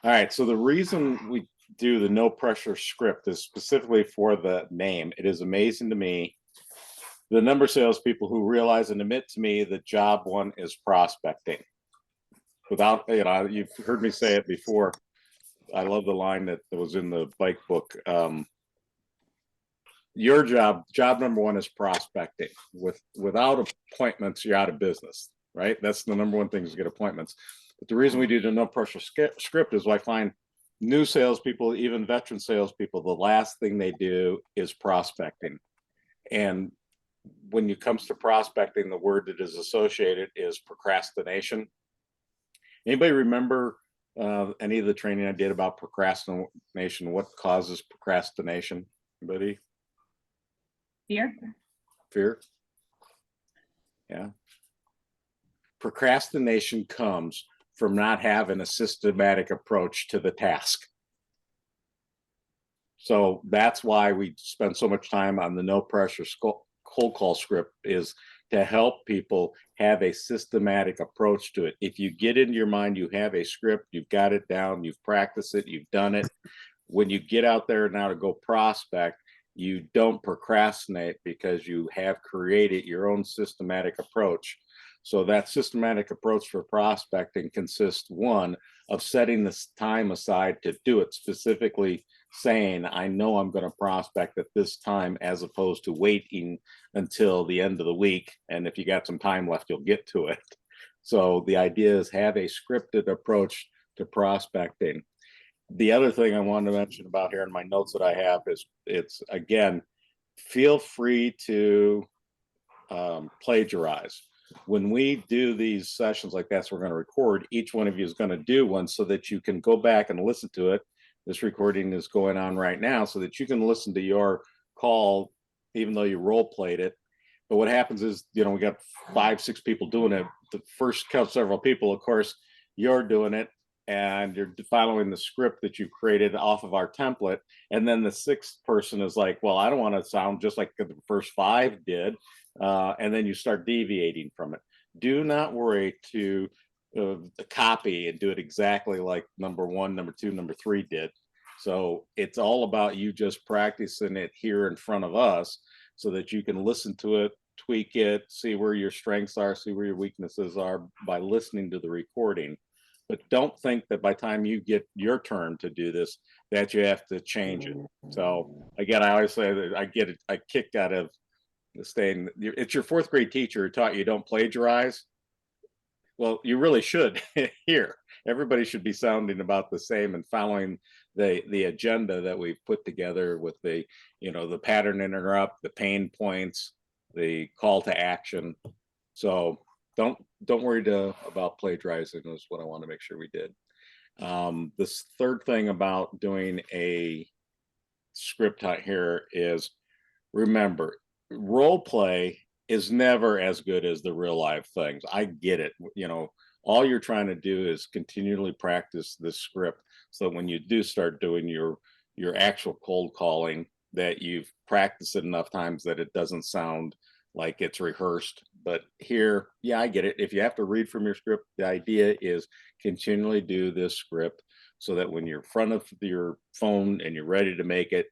All right. So the reason we do the no pressure script is specifically for the name. It is amazing to me the number of salespeople who realize and admit to me that job one is prospecting. Without, you've heard me say it before. I love the line that was in the bike book. Your job number one is prospecting. Without appointments, you're out of business, right? That's the number one thing is get appointments. But the reason we do the no pressure script is I find new salespeople, even veteran salespeople, the last thing they do is prospecting. And when it comes to prospecting, the word that is associated is procrastination. Anybody remember any of the training I did about procrastination? What causes procrastination? Anybody? Fear. Fear? Yeah. Procrastination comes from not having a systematic approach to the task. So that's why we spend so much time on the no pressure cold call script, is to help people have a systematic approach to it. If you get into your mind, you have a script, you've got it down, you've practiced it, you've done it. When you get out there now to go prospect, you don't procrastinate because you have created your own systematic approach. So that systematic approach for prospecting consists, one, of setting this time aside to do it, specifically saying, I know I'm going to prospect at this time, as opposed to waiting until the end of the week. And if you got some time left, you'll get to it. So the idea is have a scripted approach to prospecting. The other thing I wanted to mention about here in my notes that I have is, it's again, feel free to plagiarize. When we do these sessions like that, so we're going to record, each one of you is going to do one so that you can go back and listen to it. This recording is going on right now so that you can listen to your call, even though you role played it. But what happens is, we got 5, 6 people doing it. The first several people, of course, you're doing it and you're following the script that you created off of our template. And then the 6th person is like, well, I don't want to sound just like the first 5 did. And then you start deviating from it. Do not worry to copy and do it exactly like number 1, number 2, number 3 did. So it's all about you just practicing it here in front of us so that you can listen to it, tweak it, see where your strengths are, see where your weaknesses are by listening to the recording. But don't think that by the time you get your turn to do this, that you have to change it. So again, I always say that I get a kick out of staying. It's your 4th grade teacher who taught you don't plagiarize. Well, you really should here. Everybody should be sounding about the same and following the agenda that we've put together with the, the pattern interrupt, the pain points, the call to action. So don't worry about plagiarizing is what I want to make sure we did. This third thing about doing a script out here is, remember, role play is never as good as the real life things. I get it. All you're trying to do is continually practice this script so that when you do start doing your actual cold calling, that you've practiced it enough times that it doesn't sound like it's rehearsed. But here, yeah, I get it. If you have to read from your script, the idea is continually do this script so that when you're in front of your phone and you're ready to make it,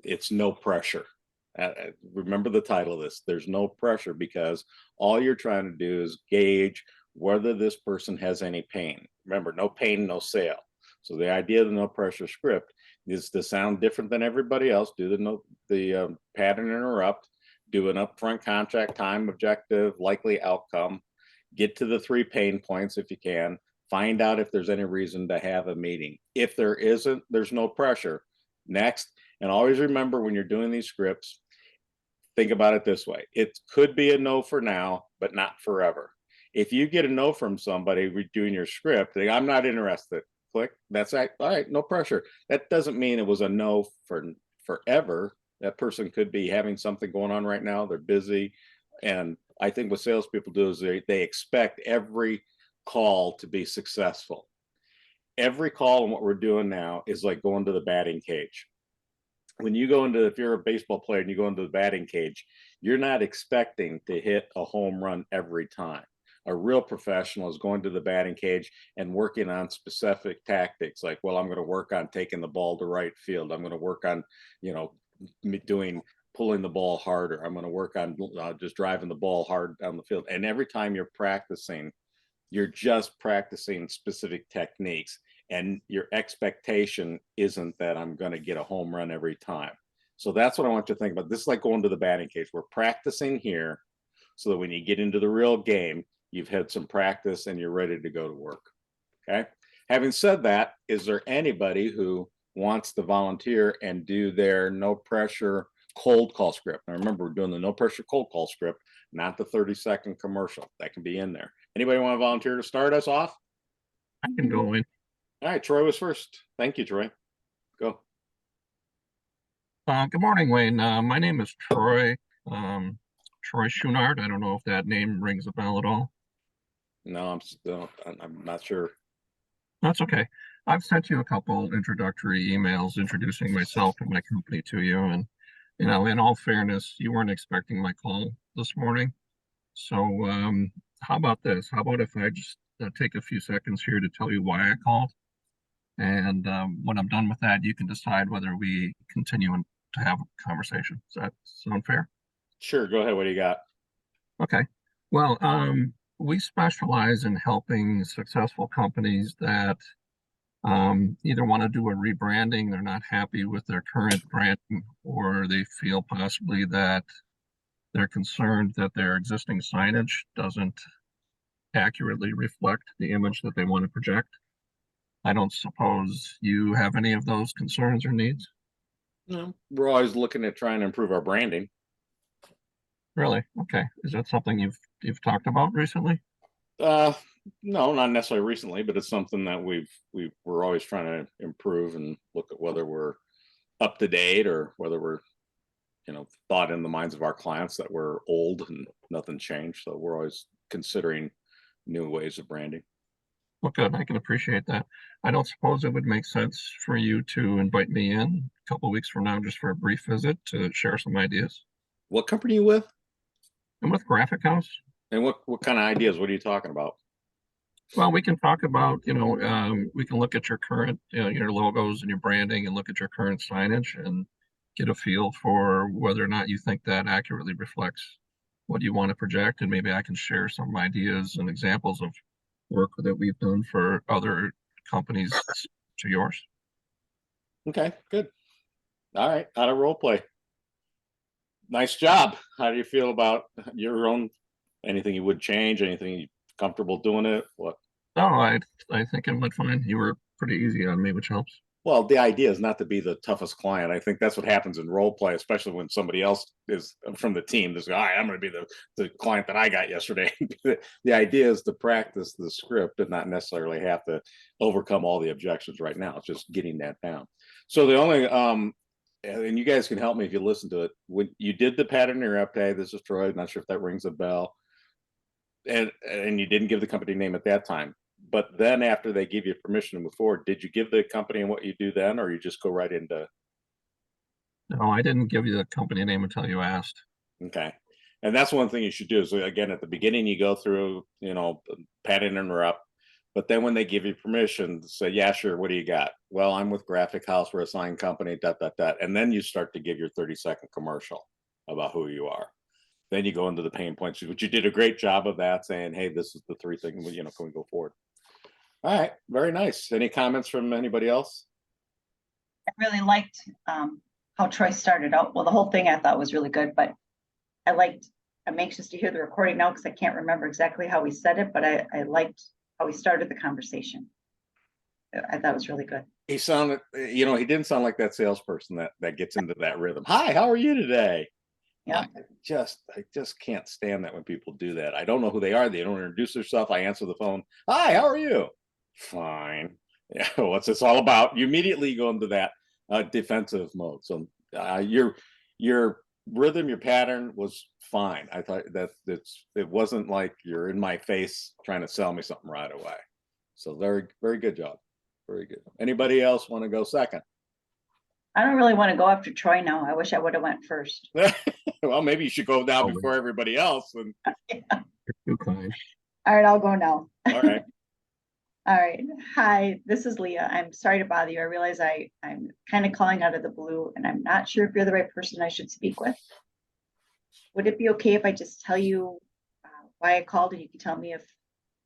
it's no pressure. Remember the title of this, there's no pressure, because all you're trying to do is gauge whether this person has any pain. Remember, no pain, no sale. So the idea of the no pressure script is to sound different than everybody else. Do the pattern interrupt, do an upfront contract, time, objective, likely outcome, get to the 3 pain points if you can, find out if there's any reason to have a meeting. If there isn't, there's no pressure. Next. And always remember, when you're doing these scripts, think about it this way. It could be a no for now, but not forever. If you get a no from somebody redoing your script, I'm not interested. Click. That's all right. No pressure. That doesn't mean it was a no for forever. That person could be having something going on right now. They're busy. And I think what salespeople do is they expect every call to be successful. Every call and what we're doing now is like going to the batting cage. When you go into, if you're a baseball player and you go into the batting cage, you're not expecting to hit a home run every time. A real professional is going to the batting cage and working on specific tactics, like, well, I'm going to work on taking the ball to right field. I'm going to work on, pulling the ball harder. I'm going to work on just driving the ball hard down the field. And every time you're practicing, you're just practicing specific techniques, and your expectation isn't that I'm going to get a home run every time. So that's what I want you to think about. This is like going to the batting cage. We're practicing here so that when you get into the real game, you've had some practice and you're ready to go to work. Okay. Having said that, is there anybody who wants to volunteer and do their no pressure cold call script? Now remember, we're doing the no pressure cold call script, not the 30-second commercial. That can be in there. Anybody want to volunteer to start us off? I can go in. All right, Troy was first. Thank you, Troy. Go. Good morning, Wayne. My name is Troy. Troy Schunard. I don't know if that name rings a bell at all. No, I'm not sure. That's okay. I've sent you a couple introductory emails introducing myself and my company to you. And, in all fairness, you weren't expecting my call this morning. So how about this? How about if I just take a few seconds here to tell you why I called? And when I'm done with that, you can decide whether we continue to have a conversation. Does that sound fair? Sure, go ahead. What do you got? Okay. Well, we specialize in helping successful companies that either want to do a rebranding, they're not happy with their current branding, or they feel possibly that they're concerned that their existing signage doesn't accurately reflect the image that they want to project. I don't suppose you have any of those concerns or needs? No, we're always looking at trying to improve our branding. Really? Okay. Is that something you've talked about recently? No, not necessarily recently, but it's something that we're always trying to improve and look at whether we're up to date or whether we're, thought in the minds of our clients that we're old and nothing changed. So we're always considering new ways of branding. Well, good. I can appreciate that. I don't suppose it would make sense for you to invite me in a couple of weeks from now just for a brief visit to share some ideas. What company are you with? I'm with Graphic House. And what kind of ideas? What are you talking about? Well, we can talk about, we can look at your current, your logos and your branding and look at your current signage and get a feel for whether or not you think that accurately reflects what you want to project. And maybe I can share some ideas and examples of work that we've done for other companies to yours. Okay, good. All right, out of role play. Nice job. How do you feel about your own? Anything you would change? Anything you comfortable doing it? What? No, I think it went fine. You were pretty easy on me, which helps. Well, the idea is not to be the toughest client. I think that's what happens in role play, especially when somebody else is from the team. There's, all right, I'm going to be the client that I got yesterday. The idea is to practice the script and not necessarily have to overcome all the objections right now. It's just getting that down. So the only, and you guys can help me if you listen to it. When you did the pattern interrupt, hey, this is Troy. I'm not sure if that rings a bell. And you didn't give the company name at that time. But then after they give you permission to move forward, did you give the company and what you do then, or you just go right into? No, I didn't give you the company name until you asked. Okay. And that's one thing you should do is, again, at the beginning, you go through, pattern interrupt. But then when they give you permission, say, yeah, sure. What do you got? Well, I'm with Graphic House. We're a sign company, . And then you start to give your 30-second commercial about who you are. Then you go into the pain points, which you did a great job of that, saying, hey, this is the three things, can we go forward? All right, very nice. Any comments from anybody else? I really liked how Troy started out. Well, the whole thing I thought was really good, but I'm anxious to hear the recording now because I can't remember exactly how we said it, but I liked how we started the conversation. I thought it was really good. He sounded, he didn't sound like that salesperson that gets into that rhythm. Hi, how are you today? Yeah. I just can't stand that when people do that. I don't know who they are. They don't introduce themselves. I answer the phone. Hi, how are you? Fine. Yeah. What's this all about? You immediately go into that defensive mode. So your rhythm, your pattern was fine. I thought it wasn't like you're in my face trying to sell me something right away. So very, very good job. Very good. Anybody else want to go second? I don't really want to go after Troy now. I wish I would have went first. Well, maybe you should go down before everybody else. And You're too kind. All right, I'll go now. All right. All right. Hi, this is Leah. I'm sorry to bother you. I realize I'm kind of calling out of the blue and I'm not sure if you're the right person I should speak with. Would it be okay if I just tell you why I called and you can tell me if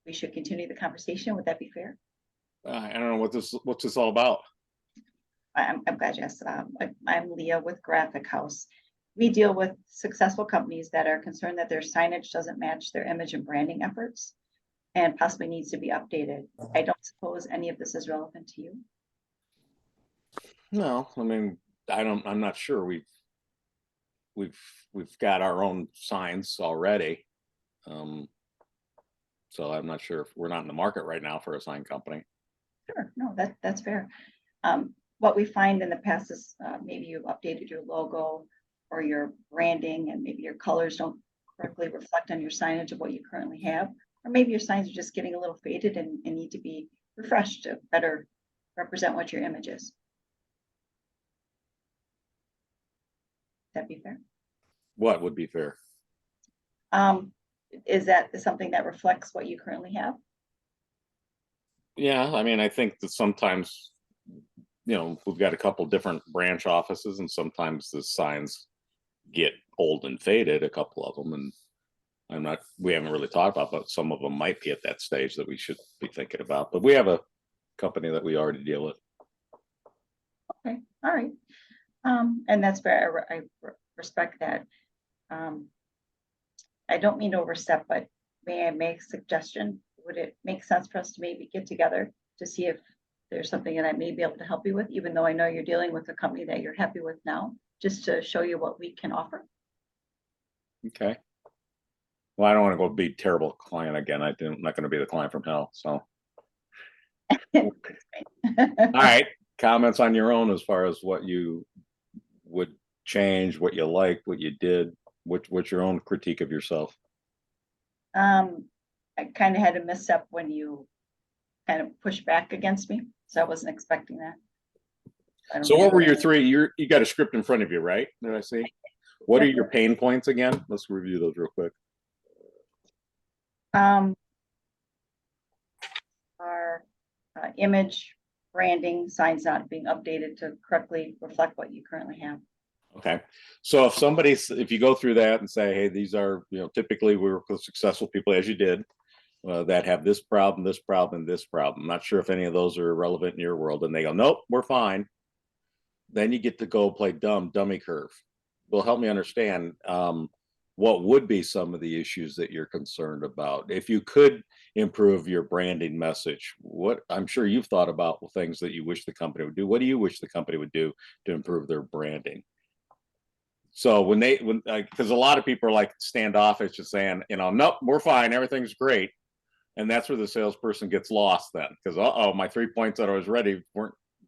we should continue the conversation? Would that be fair? I don't know what's this all about. I'm glad you asked. I'm Leah with Graphic House. We deal with successful companies that are concerned that their signage doesn't match their image and branding efforts and possibly needs to be updated. I don't suppose any of this is relevant to you. No, I mean, I'm not sure. We've got our own signs already. So I'm not sure if we're not in the market right now for a sign company. Sure, no, that's fair. What we find in the past is maybe you've updated your logo or your branding, and maybe your colors don't correctly reflect on your signage of what you currently have. Or maybe your signs are just getting a little faded and need to be refreshed to better represent what your image is. That'd be fair. What would be fair? Is that something that reflects what you currently have? Yeah, I mean, I think that sometimes, we've got a couple different branch offices, and sometimes the signs get old and faded, a couple of them, and we haven't really talked about, but some of them might be at that stage that we should be thinking about. But we have a company that we already deal with. Okay, all right. And that's fair. I respect that. I don't mean to overstep, but may I make a suggestion? Would it make sense for us to maybe get together to see if there's something that I may be able to help you with, even though I know you're dealing with a company that you're happy with now, just to show you what we can offer? Okay. Well, I don't want to go be terrible client again. I'm not going to be the client from hell. So, all right. Comments on your own as far as what you would change, what you liked, what you did. What's your own critique of yourself? I kind of had a misstep when you kind of pushed back against me, so I wasn't expecting that. So what were your three? You got a script in front of you, right? Did I see? What are your pain points again? Let's review those real quick. Our image, branding, signs not being updated to correctly reflect what you currently have. Okay. So if you go through that and say, hey, these are, typically we work with successful people, as you did, that have this problem, this problem, and this problem. I'm not sure if any of those are relevant in your world. And they go, nope, we're fine. Then you get to go play dummy curve. Well, help me understand what would be some of the issues that you're concerned about. If you could improve your branding message, I'm sure you've thought about things that you wish the company would do. What do you wish the company would do to improve their branding? So because a lot of people are like standoffish, just saying, nope, we're fine, everything's great. And that's where the salesperson gets lost then, because my 3 points that I was ready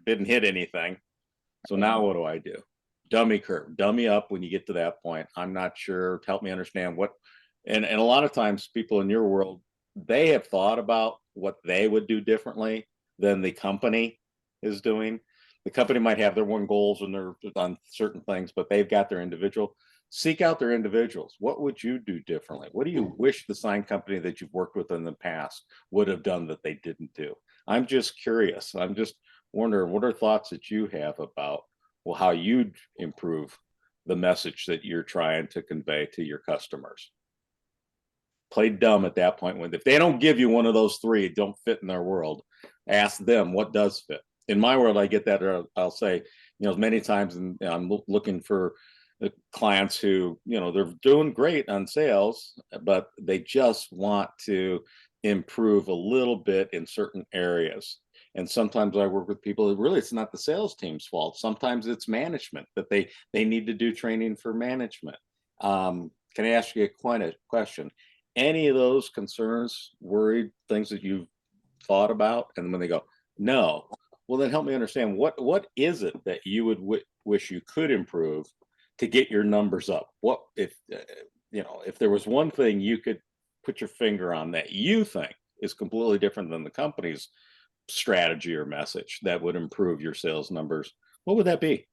didn't hit anything. So now what do I do? Dummy curve, dummy up when you get to that point. I'm not sure. Help me understand and a lot of times people in your world, they have thought about what they would do differently than the company is doing. The company might have their own goals and they're on certain things, but they've got their individual. Seek out their individuals. What would you do differently? What do you wish the sign company that you've worked with in the past would have done that they didn't do? I'm just curious. I'm just wondering, what are thoughts that you have about, well, how you'd improve the message that you're trying to convey to your customers? Play dumb at that point. If they don't give you one of those three, it don't fit in their world, ask them what does fit. In my world, I get that, or I'll say, many times, and I'm looking for the clients who, they're doing great on sales, but they just want to improve a little bit in certain areas. And sometimes I work with people that really, it's not the sales team's fault. Sometimes it's management that they need to do training for management. Can I ask you a question? Any of those concerns, worried, things that you've thought about? And when they go, no, well, then help me understand what is it that you would wish you could improve to get your numbers up? What if there was one thing you could put your finger on that you think is completely different than the company's strategy or message that would improve your sales numbers, what would that be?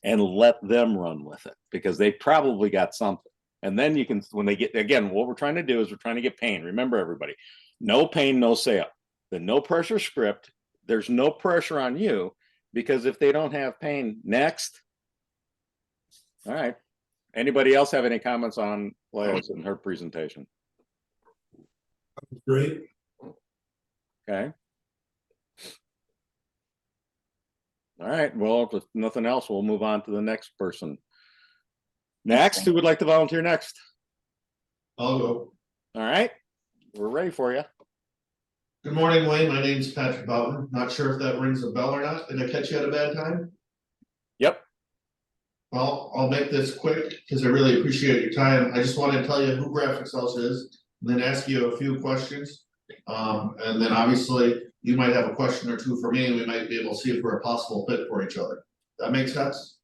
And let them run with it, because they probably got something. And then you can, when they get, again, what we're trying to do is we're trying to get pain. Remember, everybody, no pain, no sale. The no pressure script, there's no pressure on you, because if they don't have pain, next. All right. Anybody else have any comments on Leah's and her presentation? Great. Okay. All right, well, if nothing else, we'll move on to the next person. Next, who would like to volunteer next? I'll go. All right, we're ready for you. Good morning, Wayne. My name's Patrick Bowden. Not sure if that rings a bell or not. Did I catch you at a bad time? Yep. Well, I'll make this quick because I really appreciate your time. I just wanted to tell you who Graphics House is, and then ask you a few questions. And then obviously you might have a question or two for me, and we might be able to see if we're a possible fit for each other. That makes sense?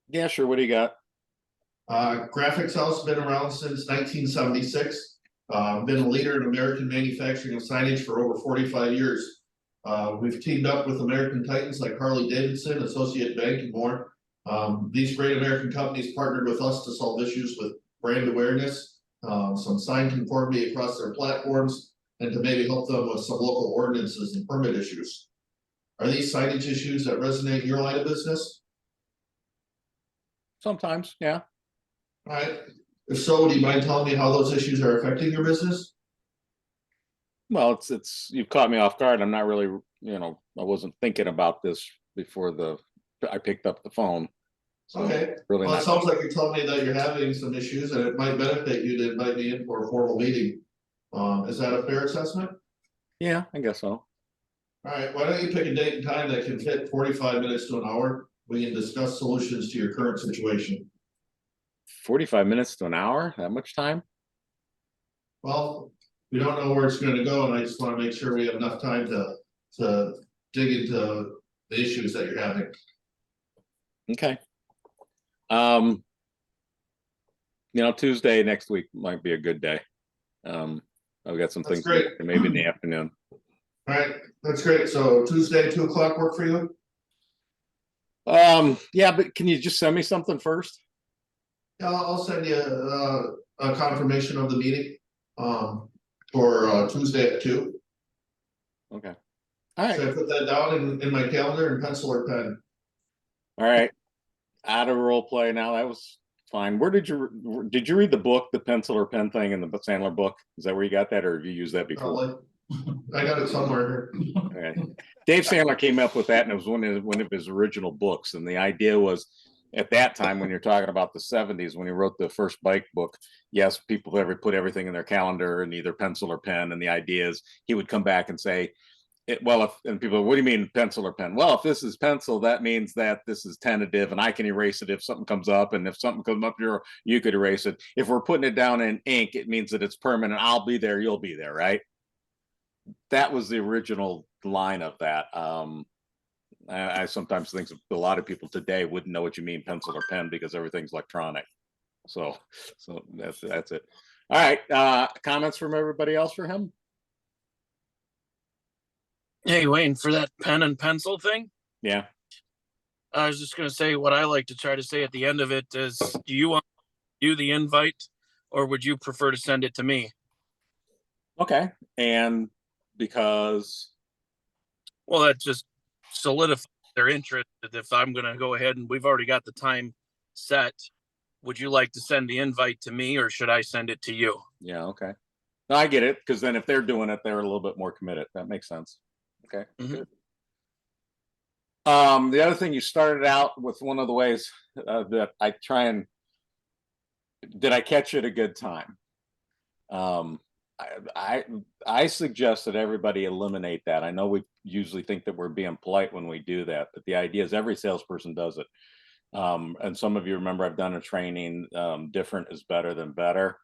Yeah, sure. What do you got? Graphics House been around since 1976. Been a leader in American manufacturing of signage for over 45 years. We've teamed up with American Titans like Harley Davidson, Associate Bank, and more. These great American companies partnered with us to solve issues with brand awareness, some sign conformity across their platforms, and to maybe help them with some local ordinances and permit issues. Are these signage issues that resonate in your line of business? Sometimes, yeah. All right. If so, do you mind telling me how those issues are affecting your business? Well, you've caught me off guard. I'm not really, I wasn't thinking about this before I picked up the phone. So Okay. Really, Well, it sounds like you're telling me that you're having some issues and it might benefit you to invite me in for a formal meeting. Is that a fair assessment? Yeah, I guess so. All right, why don't you pick a date and time that can fit 45 minutes to an hour? We can discuss solutions to your current situation. 45 minutes to an hour? That much time? Well, we don't know where it's gonna go, and I just wanna make sure we have enough time to dig into the issues that you're having. Okay. Tuesday next week might be a good day. I've got some That's things, great. maybe in the afternoon. All right, that's great. So Tuesday, 2 o'clock work for you? Yeah, but can you just send me something first? Yeah, I'll send you a confirmation of the meeting for Tuesday at 2. Okay. All right. So I put that down in my calendar in pencil or pen. All right. Out of role play now. That was fine. Where did you read the book, the pencil or pen thing in the Sandler book? Is that where you got that, or have you used that before? Probably. I got it somewhere here. Okay. Dave Sandler came up with that, and it was one of his original books. And the idea was, at that time, when you're talking about the 70s, when he wrote the first bike book, yes, people ever put everything in their calendar in either pencil or pen. And the idea is he would come back and say, and people, what do you mean pencil or pen? Well, if this is pencil, that means that this is tentative and I can erase it if something comes up. And if something comes up here, you could erase it. If we're putting it down in ink, it means that it's permanent. I'll be there, you'll be there, right? That was the original line of that. I sometimes think a lot of people today wouldn't know what you mean pencil or pen because everything's electronic. So that's it. All right. Comments from everybody else for him? Hey, Wayne, for that pen and pencil thing, Yeah. I was just going to say what I like to try to say at the end of it is, do you want you the invite, or would you prefer to send it to me? Okay. And because? Well, that just solidifies their interest. If I'm going to go ahead and we've already got the time set, would you like to send the invite to me, or should I send it to you? Yeah. Okay. No, I get it. Because then if they're doing it, they're a little bit more committed. That makes sense. Okay. Good. The other thing, you started out with one of the ways that I try and, did I catch you at a good time? I suggest that everybody eliminate that. I know we usually think that we're being polite when we do that, but the idea is every salesperson does it. And some of you remember I've done a training, different is better than better.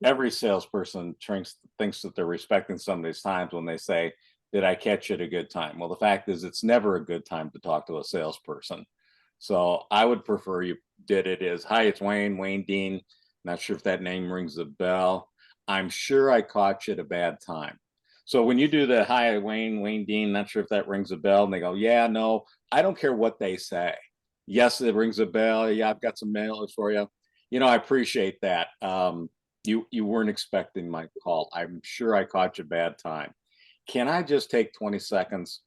Every salesperson thinks that they're respecting somebody's times when they say, did I catch you at a good time? Well, the fact is it's never a good time to talk to a salesperson. So I would prefer you did it as, hi, it's Wayne Dean. Not sure if that name rings a bell. I'm sure I caught you at a bad time. So when you do the, hi, Wayne Dean, not sure if that rings a bell. And they go, yeah, no, I don't care what they say. Yes, it rings a bell. Yeah, I've got some mailers for you. I appreciate that. You weren't expecting my call. I'm sure I caught you bad time. Can I just take 20 seconds,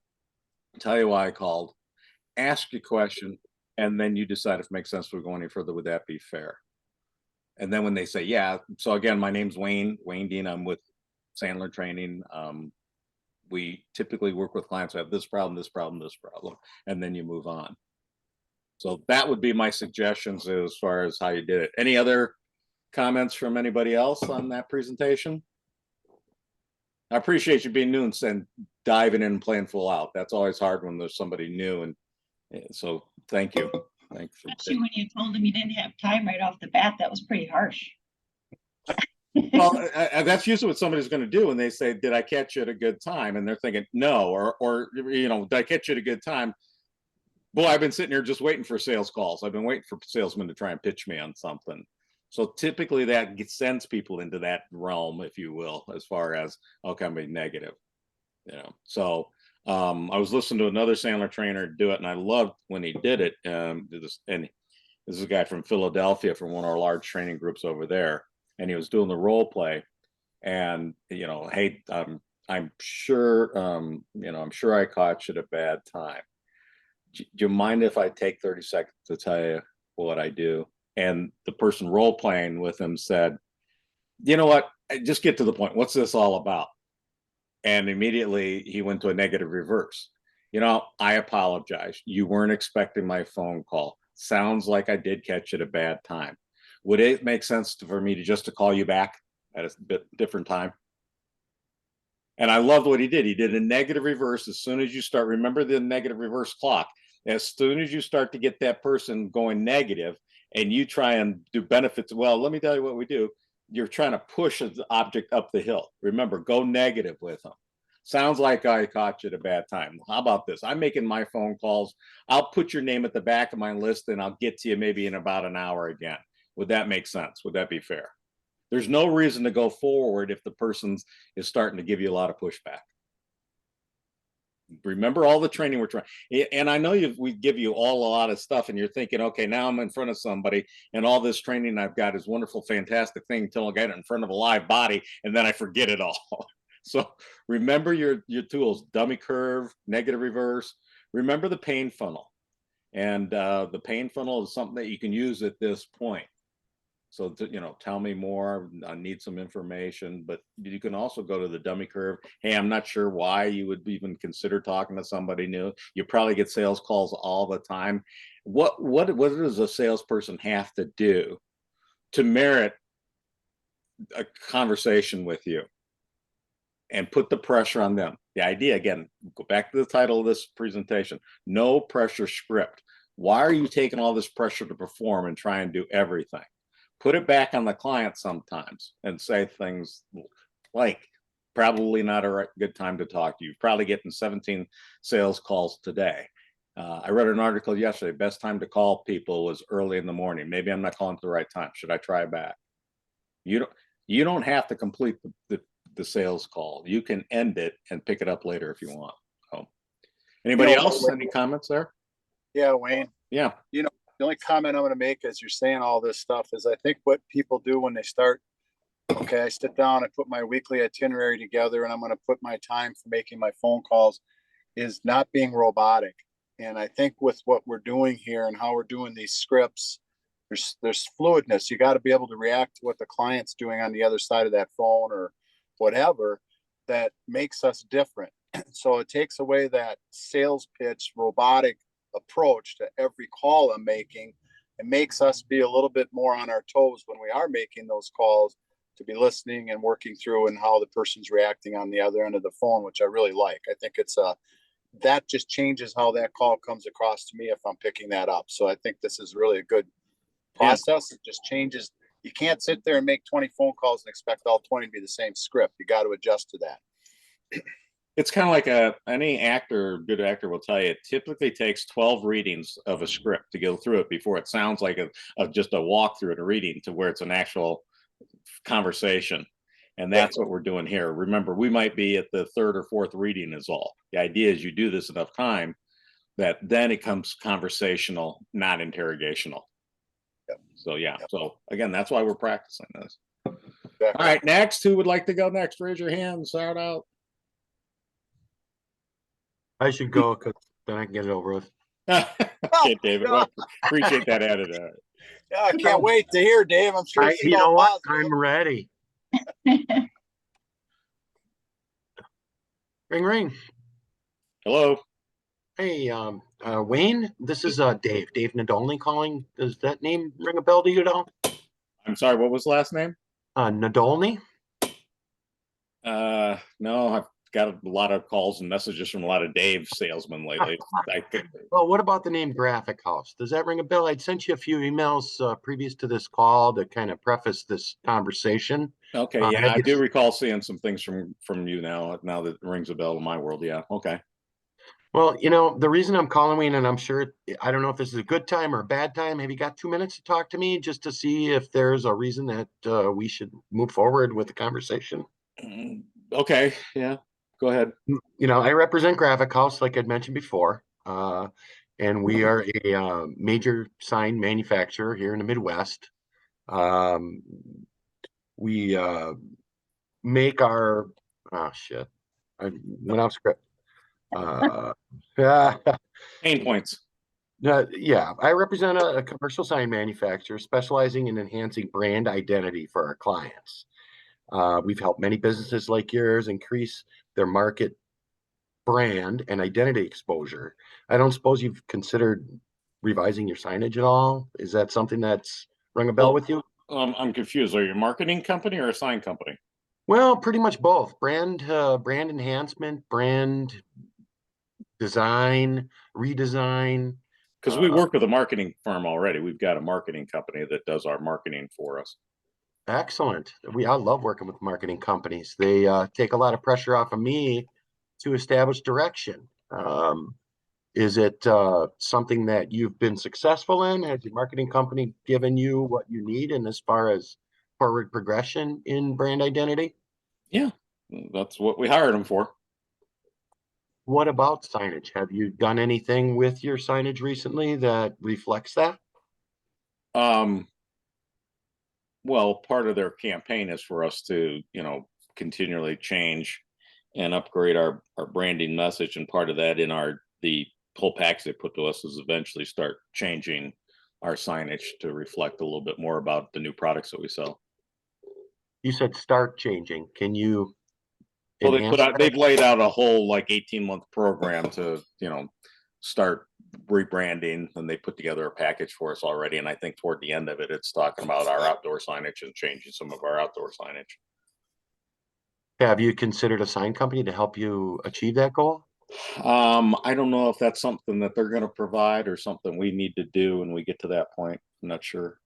tell you why I called, ask you a question, and then you decide if it makes sense to go any further? Would that be fair? And then when they say, yeah, so again, my name's Wayne Dean. I'm with Sandler Training. We typically work with clients who have this problem, this problem, this problem, and then you move on. So that would be my suggestions as far as how you did it. Any other comments from anybody else on that presentation? I appreciate you being new and diving in and playing full out. That's always hard when there's somebody new, and so thank you. Thanks. Especially when you told him you didn't have time right off the bat, that was pretty harsh. Well, that's usually what somebody's going to do when they say, "Did I catch you at a good time?" And they're thinking, "No," or "Did I catch you at a good time?" Boy, I've been sitting here just waiting for sales calls. I've been waiting for salesmen to try and pitch me on something. So typically that sends people into that realm, if you will, as far as okay, I'm being negative. So I was listening to another Sandler trainer do it, and I loved when he did it. And this is a guy from Philadelphia, from one of our large training groups over there, and he was doing the role play. And hey, I'm sure I'm sure I caught you at a bad time. Do you mind if I take 30 seconds to tell you what I do? And the person role playing with him said, "You know what? Just get to the point. What's this all about?" And immediately he went to a negative reverse. "I apologize. You weren't expecting my phone call. Sounds like I did catch you at a bad time. Would it make sense for me to call you back at a bit different time?" And I loved what he did. He did a negative reverse. As soon as you start, remember the negative reverse clock. As soon as you start to get that person going negative and you try and do benefits, well, let me tell you what we do. You're trying to push the object up the hill. Remember, go negative with them. Sounds like I caught you at a bad time. How about this? I'm making my phone calls. I'll put your name at the back of my list and I'll get to you maybe in about an hour again. Would that make sense? Would that be fair? There's no reason to go forward if the person is starting to give you a lot of pushback. Remember all the training we're trying, and I know we give you all a lot of stuff, and you're thinking, okay, now I'm in front of somebody, and all this training I've got is wonderful, fantastic thing until I get it in front of a live body, and then I forget it all. So remember your tools: dummy curve, negative reverse. Remember the pain funnel, and the pain funnel is something that you can use at this point. So, tell me more. I need some information, but you can also go to the dummy curve. Hey, I'm not sure why you would even consider talking to somebody new. You probably get sales calls all the time. What does a salesperson have to do to merit a conversation with you and put the pressure on them? The idea, again, go back to the title of this presentation, no pressure script. Why are you taking all this pressure to perform and try and do everything? Put it back on the client sometimes and say things like, probably not a good time to talk to you. Probably getting 17 sales calls today. I read an article yesterday, best time to call people was early in the morning. Maybe I'm not calling at the right time. Should I try back? You don't have to complete the sales call. You can end it and pick it up later if you want. So, anybody else? Any comments there? Yeah, Wayne. Yeah. The only comment I'm going to make as you're saying all this stuff is I think what people do when they start, okay, I sit down, I put my weekly itinerary together, and I'm going to put my time for making my phone calls, is not being robotic. And I think with what we're doing here and how we're doing these scripts, there's fluidness. You got to be able to react to what the client's doing on the other side of that phone or whatever that makes us different. So it takes away that sales pitch, robotic approach to every call I'm making. It makes us be a little bit more on our toes when we are making those calls, to be listening and working through and how the person's reacting on the other end of the phone, which I really like. I think that just changes how that call comes across to me if I'm picking that up. So I think this is really a good process. It just changes. You can't sit there and make 20 phone calls and expect all 20 to be the same script. You got to adjust to that. It's kind of like any good actor will tell you, it typically takes 12 readings of a script to go through it before it sounds like just a walkthrough and a reading to where it's an actual conversation. And that's what we're doing here. Remember, we might be at the third or fourth reading is all. The idea is you do this enough time that then it comes conversational, not interrogational. So, yeah, so again, that's why we're practicing this. All Exactly. right, next, who would like to go next? Raise your hand, shout out. I should go because then I can get it over with. Okay, David, well, appreciate that added. Yeah, I can't wait to hear, Dave. I'm sure You know what? I'm ready. Ring, ring. Hello, Hey, Wayne, this is Dave Nadolny calling. Does that name ring a bell to you at all? I'm sorry, what was the last name? Nadolny? No, I've got a lot of calls and messages from a lot of Dave salesmen lately. Well, what about the name Graphic House? Does that ring a bell? I'd sent you a few emails previous to this call to kind of preface this conversation. Okay, yeah, I do recall seeing some things from you now that it rings a bell in my world. Yeah, okay. Well, you know, the reason I'm calling, and I'm sure, I don't know if this is a good time or a bad time. Have you got 2 minutes to talk to me just to see if there's a reason that we should move forward with the conversation? Okay, yeah, go ahead. You know, I represent Graphic House, like I'd mentioned before, and we are a major sign manufacturer here in the Midwest. We make our, oh shit, I went off script. Yeah, Pain points. yeah, I represent a commercial sign manufacturer specializing in enhancing brand identity for our clients. We've helped many businesses like yours increase their market brand and identity exposure. I don't suppose you've considered revising your signage at all? Is that something that's rung a bell Well, with you? I'm confused. Are you a marketing company or a sign company? Well, pretty much both. Brand enhancement, brand design, redesign. Because we work with a marketing firm already. We've got a marketing company that does our marketing for us. Excellent. I love working with marketing companies. They take a lot of pressure off of me to establish direction. Is it something that you've been successful in? Has your marketing company given you what you need in as far as forward progression in brand identity? Yeah, that's what we hired them for. What about signage? Have you done anything with your signage recently that reflects that? Well, part of their campaign is for us to, continually change and upgrade our branding message. And part of that in the whole package they put to us is eventually start changing our signage to reflect a little bit more about the new products that we sell. You said start changing. Can you Well, enhance that? they've laid out a whole 18-month program to, start rebranding, and they put together a package for us already. And I think toward the end of it, it's talking about our outdoor signage and changing some of our outdoor signage. Have you considered a sign company to help you achieve that goal? I don't know if that's something that they're going to provide or something we need to do when we get to that point. I'm not sure.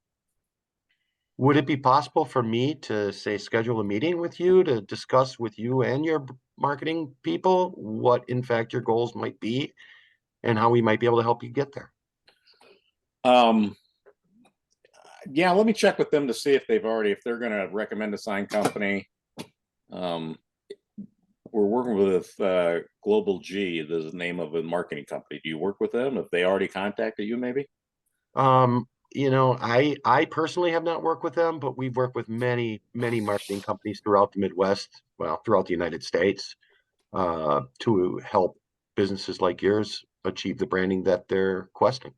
Would it be possible for me to say schedule a meeting with you to discuss with you and your marketing people what in fact your goals might be and how we might be able to help you get there? Yeah, let me check with them to see if they're going to recommend a sign company. We're working with Global G, the name of a marketing company. Do you work with them? Have they already contacted you maybe? I personally have not worked with them, but we've worked with many marketing companies throughout the Midwest, well, throughout the United States, to help businesses like yours achieve the branding that they're questing.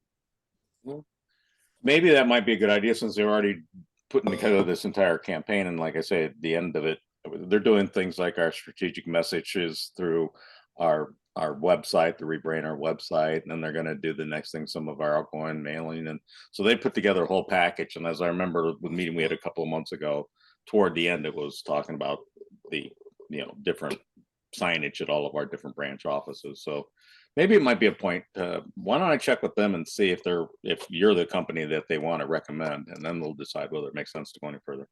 Maybe that might be a good idea since they're already putting together this entire campaign. And like I say, at the end of it, they're doing things like our strategic messages through our website, to rebrand our website, and then they're going to do the next thing, some of our outgoing mailing. And so they put together a whole package. And as I remember the meeting we had a couple of months ago, toward the end, it was talking about the, different signage at all of our different branch offices. So maybe it might be a point. Why don't I check with them and see if you're the company that they want to recommend, and then we'll decide whether it makes sense to go any further.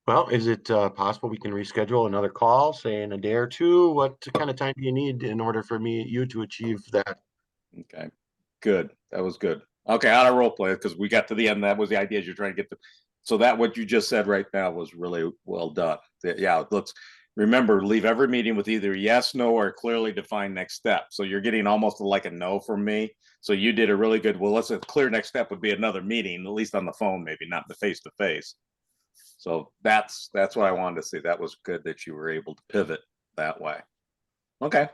Well, is it possible we can reschedule another call, say in a day or two? What kind of time do you need in order for you to achieve that? Okay, good. That was good. Okay, how to role play, because we got to the end. That was the idea, is you're trying to get so that what you just said right now was really well done. Yeah, remember, leave every meeting with either yes, no, or clearly defined next step. So you're getting almost like a no from me. So you did a really good, well, let's say clear next step would be another meeting, at least on the phone, maybe not the face to face. So that's what I wanted to see. That was good that you were able to pivot that way. Okay.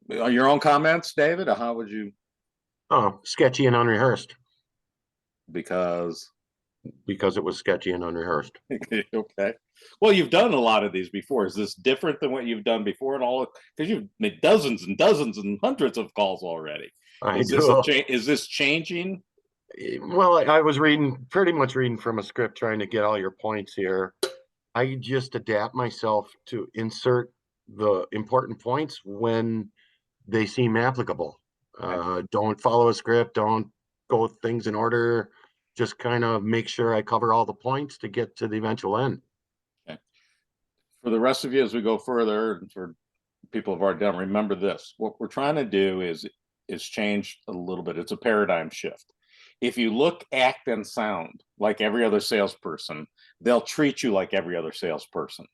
Your own comments, David, or how would you, Oh, sketchy and unrehearsed because because it was sketchy and unrehearsed. okay. Well, you've done a lot of these before. Is this different than what you've done before and all? Because you've made dozens and dozens and hundreds of calls already. I Is do. is this changing? Well, I was pretty much reading from a script, trying to get all your points here. I just adapt myself to insert the important points when they seem applicable. Don't follow a script, don't go with things in order. Just kind of make sure I cover all the points to get to the eventual end. Okay. For the rest of you, as we go further, and for people who've already done, remember this. What we're trying to do is change a little bit. It's a paradigm shift. If you look, act, and sound like every other salesperson, they'll treat you like every other salesperson.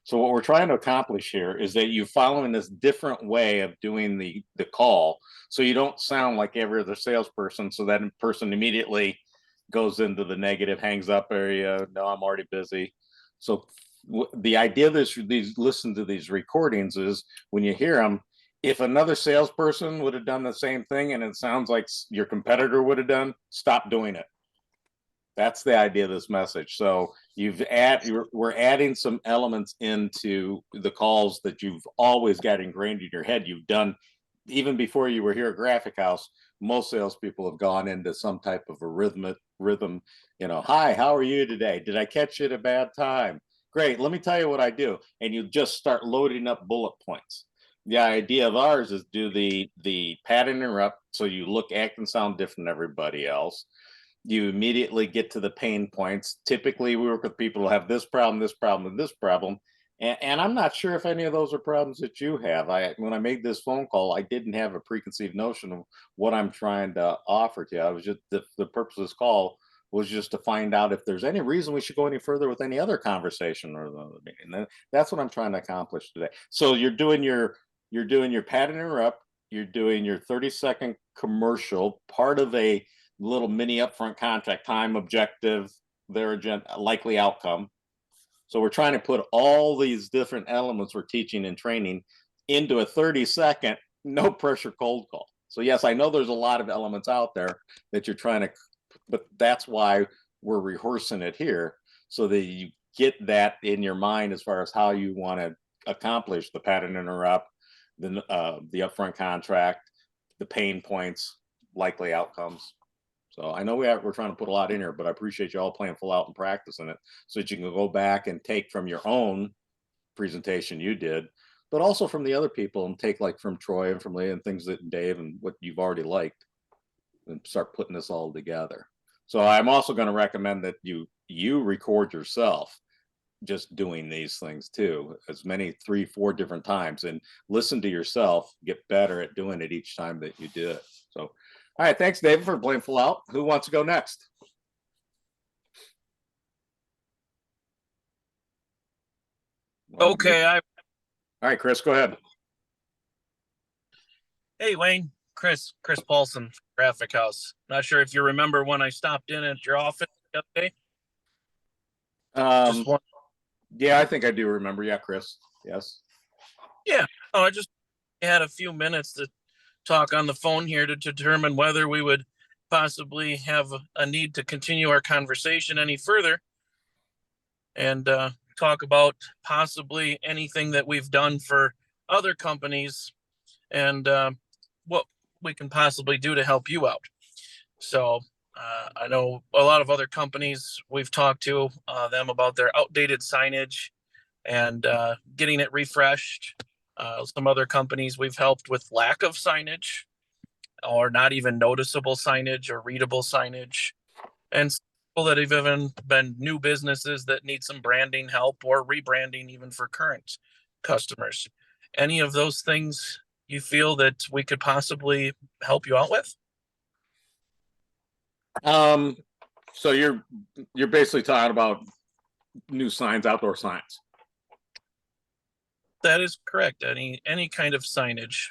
So what we're trying to accomplish here is that you're following this different way of doing the call, so you don't sound like every other salesperson. So that person immediately goes into the negative, hangs up area. No, I'm already busy. So the idea of these listen to these recordings is when you hear them, if another salesperson would have done the same thing and it sounds like your competitor would have done, stop doing it. That's the idea of this message. So we're adding some elements into the calls that you've always got ingrained in your head. You've done even before you were here at Graphic House. Most salespeople have gone into some type of a rhythm. You know, hi, how are you today? Did I catch you at a bad time? Great. Let me tell you what I do, and you just start loading up bullet points. The idea of ours is do the pattern interrupt, so you look, act, and sound different than everybody else. You immediately get to the pain points. Typically, we work with people who have this problem, this problem, and this problem. And I'm not sure if any of those are problems that you have. When I made this phone call, I didn't have a preconceived notion of what I'm trying to offer to you. I was just the purpose of this call was just to find out if there's any reason we should go any further with any other conversation or the meeting. That's what I'm trying to accomplish today. So you're doing your pattern interrupt. You're doing your 30-second commercial, part of a little mini upfront contract, time, objective, their agenda, likely outcome. So we're trying to put all these different elements we're teaching and training into a 30-second, no pressure cold call. So yes, I know there's a lot of elements out there that you're trying to, but that's why we're rehearsing it here, so that you get that in your mind as far as how you want to accomplish the pattern interrupt, the upfront contract, the pain points, likely outcomes. So I know we're trying to put a lot in here, but I appreciate you all playing full out and practicing it so that you can go back and take from your own presentation you did, but also from the other people, and take like from Troy and from Leah and things that Dave and what you've already liked, and start putting this all together. So I'm also going to recommend that you record yourself just doing these things too, as many 3-4 different times, and listen to yourself, get better at doing it each time that you do it. So all right, thanks, David, for playing full out. Who wants to go next? Okay, All right, Chris, go ahead. Hey, Wayne, Chris Paulson, Graphic House. Not sure if you remember when I stopped in at your office the other day. Yeah, I think I do remember. Yeah, Chris. Yes. Yeah. Oh, I just had a few minutes to talk on the phone here to determine whether we would possibly have a need to continue our conversation any further, and talk about possibly anything that we've done for other companies, and what we can possibly do to help you out. So I know a lot of other companies, we've talked to them about their outdated signage and getting it refreshed. Some other companies we've helped with lack of signage, or not even noticeable signage or readable signage. And people that have even been new businesses that need some branding help or rebranding even for current customers. Any of those things you feel that we could possibly help you out with? So you're basically talking about new signs, outdoor signs. That is correct. Any kind of signage.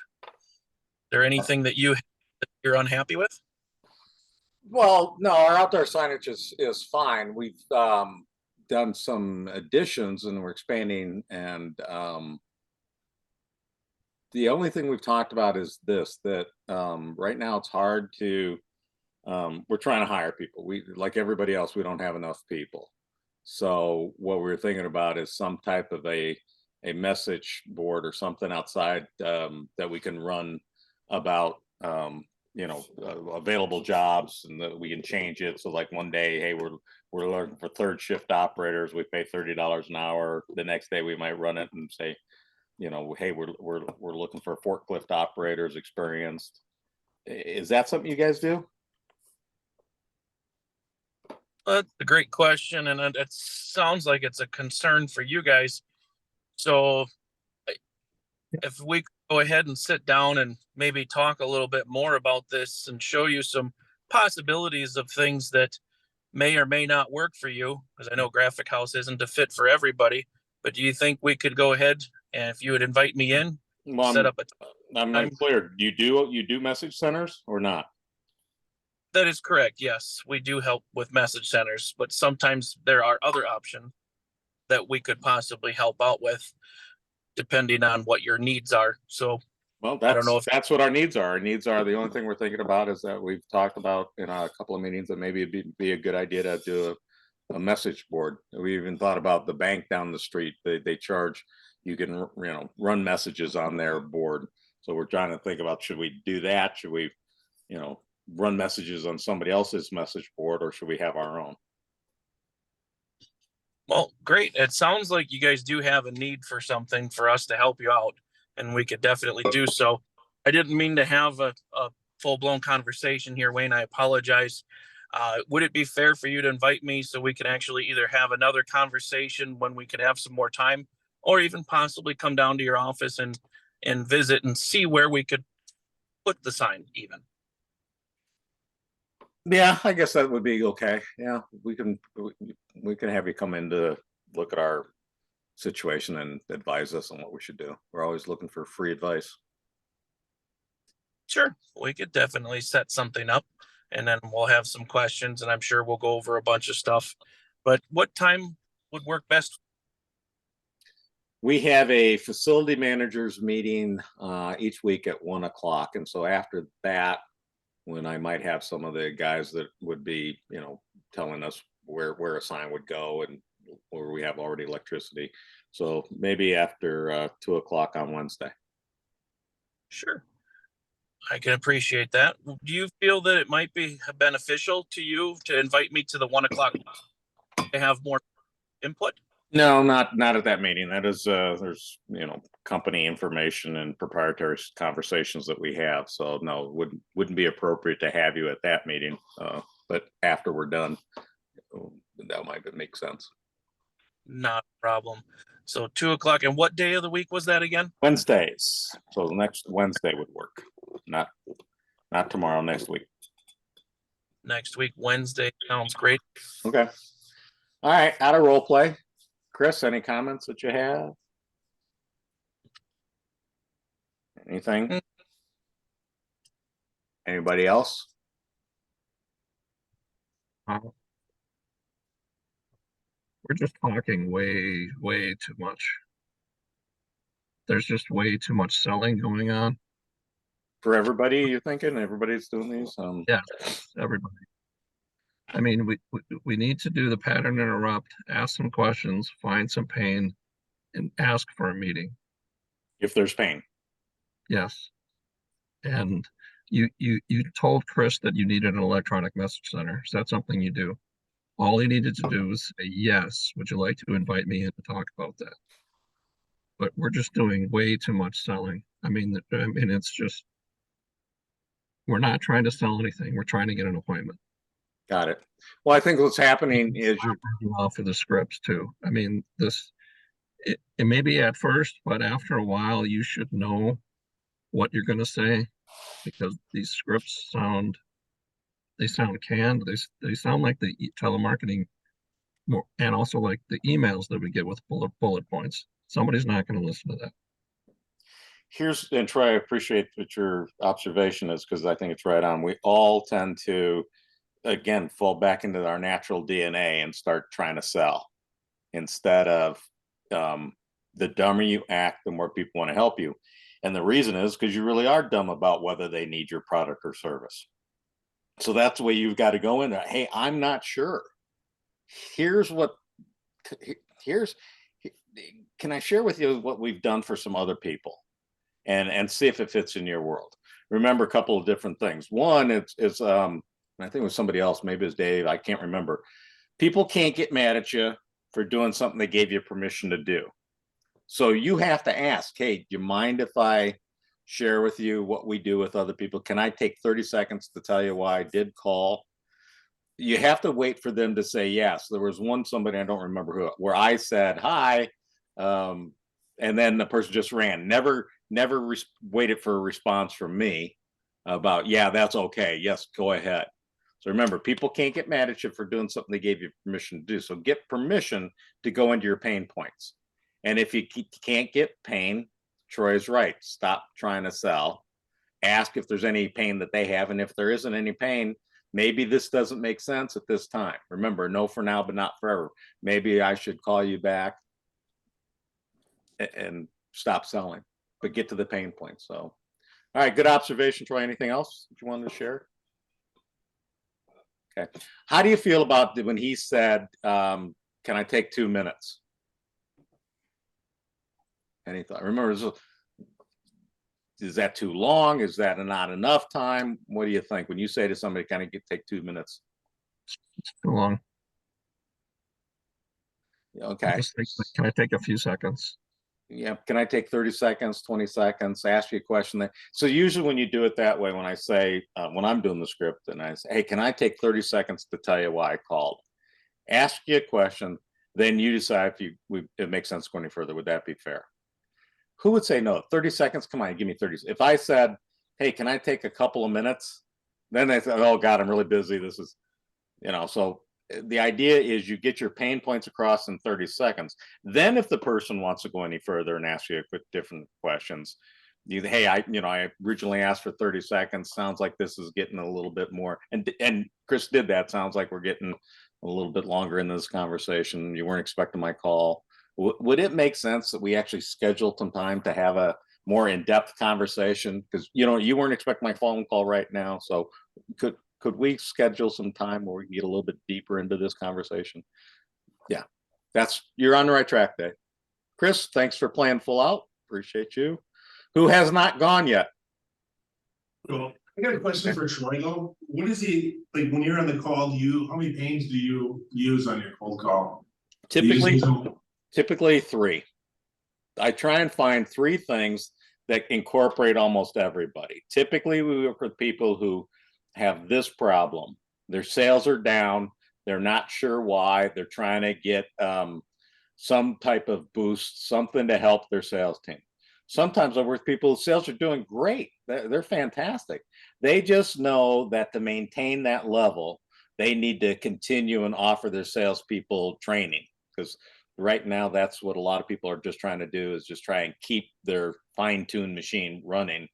There anything that you're unhappy with? Well, no, our outdoor signage is fine. We've done some additions and we're expanding, and the only thing we've talked about is this, that right now it's hard to we're trying to hire people. We, like everybody else, we don't have enough people. So what we're thinking about is some type of a message board or something outside that we can run about available jobs, and that we can change it. So like one day, hey, we're looking for third shift operators. We pay $30 an hour. The next day we might run it and say, hey, we're looking for forklift operators experienced. Is that something you guys do? That's a great question, and it sounds like it's a concern for you guys. So if we could go ahead and sit down and maybe talk a little bit more about this and show you some possibilities of things that may or may not work for you, because I know Graphic House isn't a fit for everybody, but do you think we could go ahead and if you would invite me in, Well, set up a I'm time? unclear. You do message centers or not? That is correct. Yes, we do help with message centers, but sometimes there are other options that we could possibly help out with depending on what your needs are. So Well, I don't know if that's what our needs are. Our needs are, the only thing we're thinking about is that we've talked about in a couple of meetings that maybe it'd be a good idea to do a message board. We even thought about the bank down the street. They charge, you can run messages on their board. So we're trying to think about, should we do that? Should we run messages on somebody else's message board, or should we have our own? Well, great. It sounds like you guys do have a need for something for us to help you out, and we could definitely do so. I didn't mean to have a full-blown conversation here, Wayne. I apologize. Would it be fair for you to invite me so we can actually either have another conversation when we could have some more time, or even possibly come down to your office and visit and see where we could put the sign even? Yeah, I guess that would be okay. Yeah, we can have you come in to look at our situation and advise us on what we should do. We're always looking for free advice. Sure, we could definitely set something up, and then we'll have some questions, and I'm sure we'll go over a bunch of stuff. But what time would work best? We have a facility managers meeting each week at 1 o'clock. And so after that, when I might have some of the guys that would be, telling us where a sign would go and where we have already electricity. So maybe after 2 o'clock on Wednesday. Sure. I can appreciate that. Do you feel that it might be beneficial to you to invite me to the 1 o'clock to have more input? No, not at that meeting. That is, there's, company information and proprietary conversations that we have. So no, wouldn't be appropriate to have you at that meeting. But after we're done, that might make sense. Not a problem. So 2 o'clock, and what day of the week was that again? Wednesdays. So the next Wednesday would work. Not tomorrow, next week. Next week, Wednesday. Sounds great. Okay. All right. Out of role play. Chris, any comments that you have? Anything? Anybody else? We're just talking way too much. There's just way too much selling going on. For everybody, you're thinking everybody's doing these? Yeah, everybody. I mean, we need to do the pattern interrupt, ask some questions, find some pain, and ask for a meeting. If there's pain. Yes. And you told Chris that you needed an electronic message center. Is that something you do? All he needed to do was say, yes, would you like to invite me in to talk about that? But we're just doing way too much selling. I mean, it's just, we're not trying to sell anything. We're trying to get an appointment. Got it. Well, I think what's happening is you're off of the scripts too. I mean, it may be at first, but after a while, you should know what you're going to say, because these scripts sound canned. They sound like the telemarketing more, and also like the emails that we get with bullet points. Somebody's not going to listen to that. and Troy, I appreciate what your observation is, because I think it's right on. We all tend to, again, fall back into our natural DNA and start trying to sell instead of the dumber you act, the more people want to help you. And the reason is because you really are dumb about whether they need your product or service. So that's the way you've got to go in there. Hey, I'm not sure. Here's can I share with you what we've done for some other people, and see if it fits in your world. Remember a couple of different things. One, it's I think it was somebody else, maybe it was Dave, I can't remember. People can't get mad at you for doing something they gave you permission to do. So you have to ask, hey, do you mind if I share with you what we do with other people? Can I take 30 seconds to tell you why I did call? You have to wait for them to say yes. There was somebody, I don't remember who, where I said hi, and then the person just ran. Never waited for a response from me about, yeah, that's okay. Yes, go ahead. So remember, people can't get mad at you for doing something they gave you permission to do. So get permission to go into your pain points. And if you can't get pain, Troy is right. Stop trying to sell. Ask if there's any pain that they have. And if there isn't any pain, maybe this doesn't make sense at this time. Remember, no for now, but not forever. Maybe I should call you back and stop selling, but get to the pain point. So, all right, good observation, Troy. Anything else that you wanted to share? Okay. How do you feel about when he said, can I take 2 minutes? Any thought? Remember, is that too long? Is that not enough time? What do you think when you say to somebody, can I take 2 minutes? It's too long. Okay. Can I take a few seconds? Yeah. Can I take 30 seconds, 20 seconds, ask you a question there? So usually when you do it that way, when I say, when I'm doing the script and I say, hey, can I take 30 seconds to tell you why I called? Ask you a question, then you decide if it makes sense to go any further. Would that be fair? Who would say no? 30 seconds? Come on, give me 30. If I said, hey, can I take a couple of minutes? Then they said, oh God, I'm really busy. This is, so the idea is you get your pain points across in 30 seconds. Then if the person wants to go any further and ask you different questions, hey, I originally asked for 30 seconds. Sounds like this is getting a little bit more. And Chris did that. Sounds like we're getting a little bit longer into this conversation. You weren't expecting my call. Would it make sense that we actually schedule some time to have a more in-depth conversation? Because you weren't expecting my phone call right now. So could we schedule some time where we can get a little bit deeper into this conversation? Yeah, you're on the right track, Dave. Chris, thanks for playing full out. Appreciate you. Who has not gone yet? Cool. I got a question for Troy though. What is like when you're on the call, how many pains do you use on your cold call? Typically 3. I try and find 3 things that incorporate almost everybody. Typically we work with people who have this problem. Their sales are down. They're not sure why. They're trying to get some type of boost, something to help their sales team. Sometimes I work with people whose sales are doing great. They're fantastic. They just know that to maintain that level, they need to continue and offer their salespeople training, because right now that's what a lot of people are just trying to do, is just try and keep their fine-tuned machine running.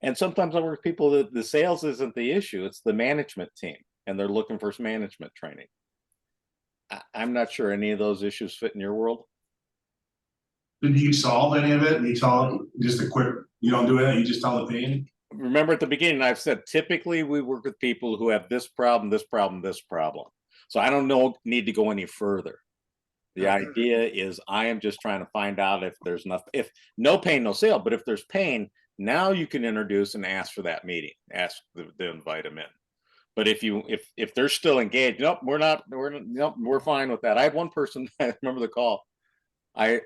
And sometimes I work with people that the sales isn't the issue, it's the management team, and they're looking for some management training. I'm not sure any of those issues fit in your world. Did you solve any of it? And you tell just a quick, you don't do it, you just tell the pain? Remember at the beginning, I've said, typically we work with people who have this problem, this problem, this problem. So I don't need to go any further. The idea is I am just trying to find out if there's enough, if no pain, no sale, but if there's pain, now you can introduce and ask for that meeting, ask to invite them in. But if they're still engaged, nope, we're fine with that. I had one person, I remember the call. I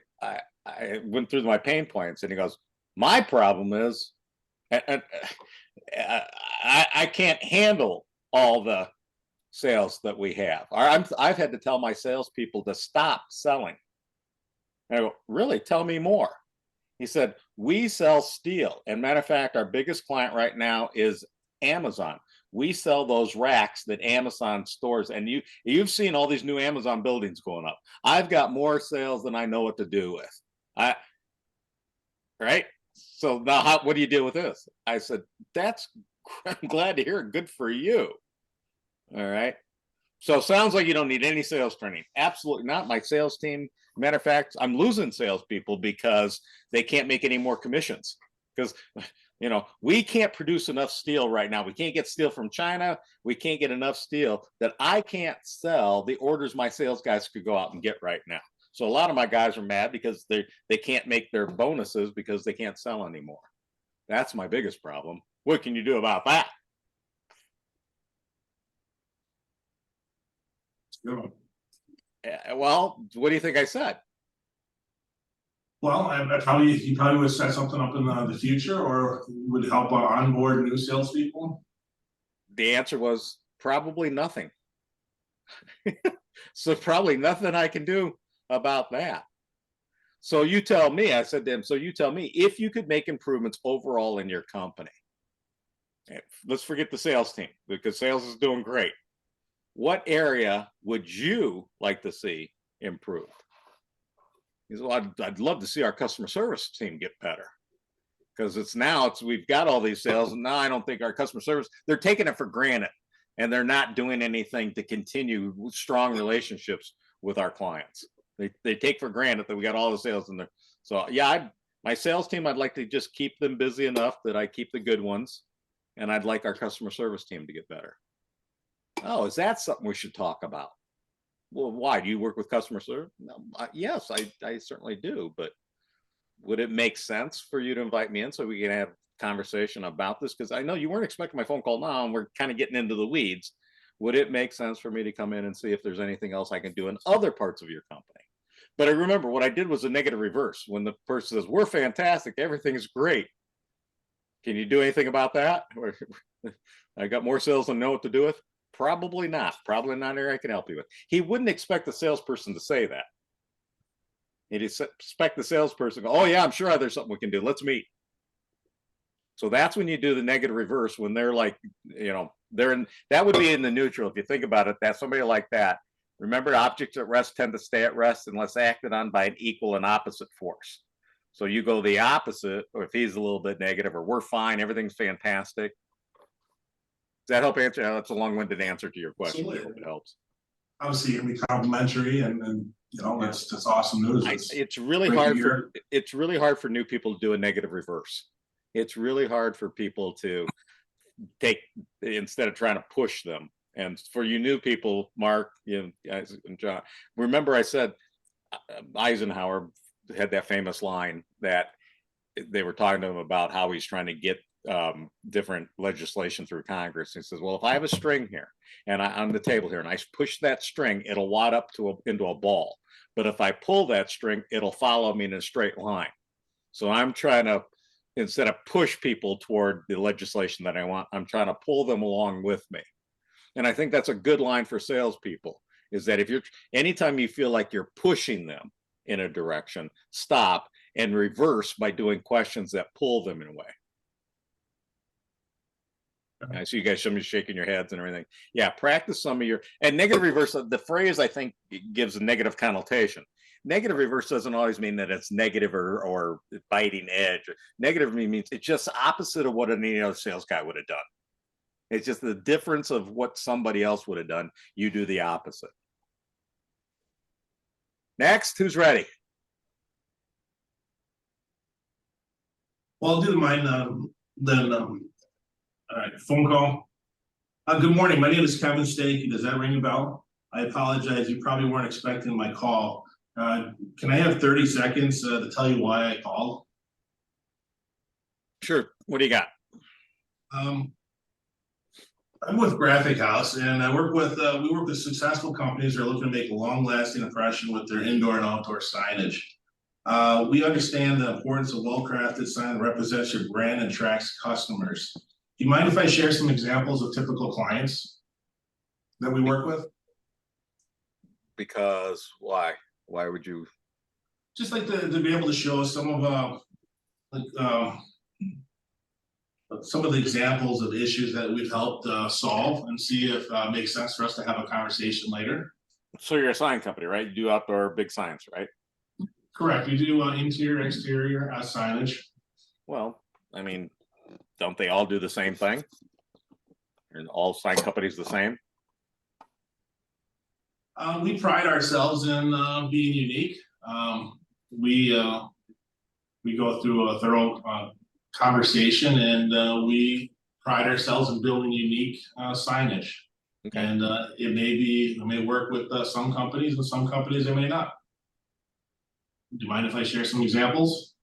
went through my pain points and he goes, my problem is, I can't handle all the sales that we have. I've had to tell my salespeople to stop selling. And I go, really? Tell me more. He said, we sell steel. And matter of fact, our biggest client right now is Amazon. We sell those racks that Amazon stores. And you've seen all these new Amazon buildings going up. I've got more sales than I know what to do with. Right? So now what do you deal with this? I said, I'm glad to hear it. Good for you. All right. So sounds like you don't need any sales training. Absolutely not. My sales team, matter of fact, I'm losing salespeople because they can't make any more commissions. Because, we can't produce enough steel right now. We can't get steel from China. We can't get enough steel that I can't sell the orders my sales guys could go out and get right now. So a lot of my guys are mad because they can't make their bonuses because they can't sell anymore. That's my biggest problem. What can you do about that? Good. Well, what do you think I said? Well, I probably, you probably would set something up in the future, or would help onboard new salespeople. The answer was probably nothing. So probably nothing I can do about that. So you tell me, I said to him, so you tell me if you could make improvements overall in your company. Let's forget the sales team because sales is doing great. What area would you like to see improved? He said, well, I'd love to see our customer service team get better because we've got all these sales and now I don't think our customer service, they're taking it for granted and they're not doing anything to continue strong relationships with our clients. They take for granted that we got all the sales in there. So yeah, my sales team, I'd like to just keep them busy enough that I keep the good ones. And I'd like our customer service team to get better. Oh, is that something we should talk about? Well, why? Do you work with customer service? No, yes, I certainly do. But would it make sense for you to invite me in so we can have a conversation about this? Because I know you weren't expecting my phone call now and we're kind of getting into the weeds. Would it make sense for me to come in and see if there's anything else I can do in other parts of your company? But I remember what I did was a negative reverse. When the person says, we're fantastic, everything is great. Can you do anything about that? I got more sales than know what to do with? Probably not. Probably not area I can help you with. He wouldn't expect the salesperson to say that. He'd expect the salesperson to go, oh yeah, I'm sure there's something we can do. Let's meet. So that's when you do the negative reverse, when they're like, that would be in the neutral. If you think about it, that's somebody like that. Remember, objects at rest tend to stay at rest unless acted on by an equal and opposite force. So you go the opposite, or if he's a little bit negative, or we're fine, everything's fantastic. Does that help answer? That's a long-winded answer to your question. I hope it helps. Obviously, it can be complimentary, and that's awesome news. It's really hard for new people to do a negative reverse. It's really hard for people to take, instead of trying to push them. And for you new people, Mark, guys, and John, remember I said Eisenhower had that famous line that they were talking to him about how he's trying to get different legislation through Congress. He says, well, if I have a string here and on the table here and I push that string, it'll wad up into a ball. But if I pull that string, it'll follow me in a straight line. So I'm trying to, instead of push people toward the legislation that I want, I'm trying to pull them along with me. And I think that's a good line for salespeople, is that if anytime you feel like you're pushing them in a direction, stop and reverse by doing questions that pull them in a way. I see you guys, some of you shaking your heads and everything. Yeah, practice some of and negative reverse, the phrase I think gives a negative connotation. Negative reverse doesn't always mean that it's negative or biting edge. Negative means it's just opposite of what any other sales guy would have done. It's just the difference of what somebody else would have done. You do the opposite. Next, who's ready? Well, I'll do mine then. All right, phone call. Good morning. My name is Kevin Stakey. Does that ring a bell? I apologize. You probably weren't expecting my call. Can I have 30 seconds to tell you why I called? Sure. What do you got? I'm with Graphic House, and we work with successful companies who are looking to make a long-lasting impression with their indoor and outdoor signage. We understand the importance of well-crafted sign that represents your brand and attracts customers. Do you mind if I share some examples of typical clients that we work with? Because why? Why would you? Just like to be able to show some of the examples of issues that we've helped solve, and see if it makes sense for us to have a conversation later. So you're a sign company, right? You do outdoor big signs, right? Correct. We do interior, exterior signage. Well, I mean, don't they all do the same thing? And all sign companies the same? We pride ourselves in being unique. We go through a thorough conversation, and we pride ourselves in building unique signage. Okay. And it may work with some companies, and some companies it may not. Do you mind if I share some examples?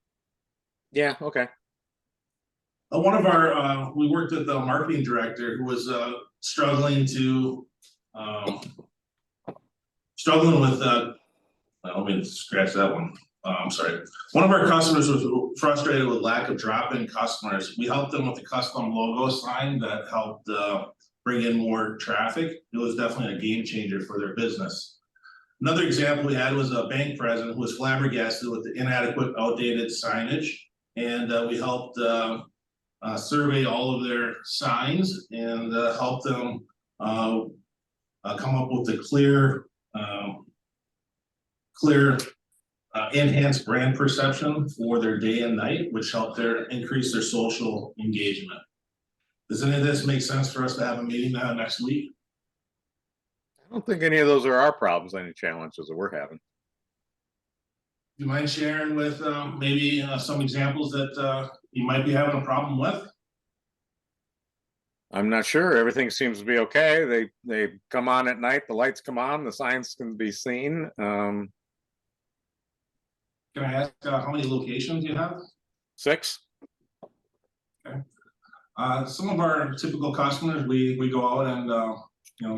Yeah, okay. One of our, we worked with the marketing director who was struggling with, let me scratch that one. I'm sorry. One of our customers was frustrated with lack of drop-in customers. We helped them with a custom logo sign that helped bring in more traffic. It was definitely a game changer for their business. Another example we had was a bank president who was flabbergasted with the inadequate, outdated signage. And we helped survey all of their signs and help them come up with a clear enhanced brand perception for their day and night, which helped increase their social engagement. Does any of this make sense for us to have a meeting next week? I don't think any of those are our problems, any challenges that we're having. Do you mind sharing with maybe some examples that you might be having a problem with? I'm not sure. Everything seems to be okay. They come on at night, the lights come on, the signs can be seen. Can I ask how many locations you have? 6. Some of our typical customers, we go out and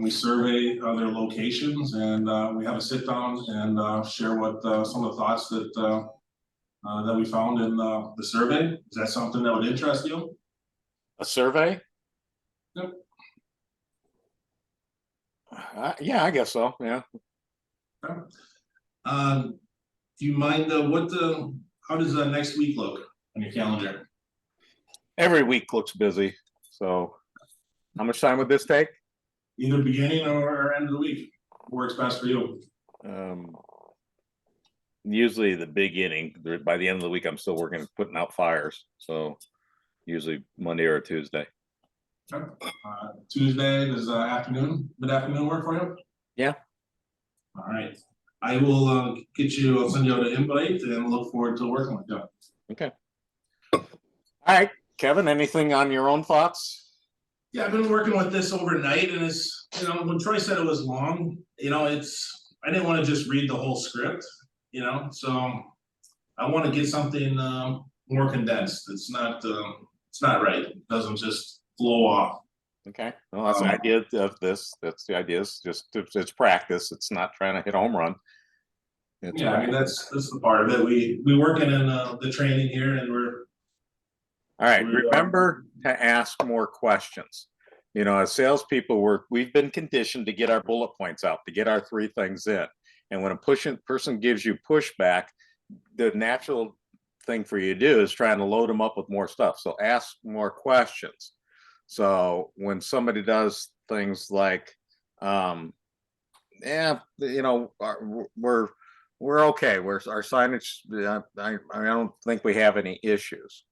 we survey their locations, and we have a sit down and share what some of the thoughts that we found in the survey. Is that something that would interest you? A survey? Yep. Yeah, I guess so. Yeah. Okay. Do you mind how does next week look on your calendar? Every week looks busy. So how much time would this take? Either beginning or end of the week. Works best for you. Usually the beginning. By the end of the week, I'm still working, putting out fires. So usually Monday or Tuesday. Okay. Tuesday does mid-afternoon work for you? Yeah. All right. I will I'll send you out an invite and look forward to working with you. Okay. All right, Kevin, anything on your own thoughts? Yeah, I've been working with this overnight, and it's, when Troy said it was long, I didn't want to just read the whole script, so I want to get something more condensed. It's not right. It doesn't just flow off. Okay, well, that's the idea of this. That's the idea. It's practice. It's not trying to hit a home run. Yeah, I mean, that's the part of it. We working in the training here, and we're all right. Remember to ask more questions. As salespeople, we've been conditioned to get our bullet points out, to get our 3 things in. And when a person gives you pushback, the natural thing for you to do is trying to load them up with more stuff. So ask more questions. So when somebody does things like, we're okay. Our signage, I don't think we have any issues.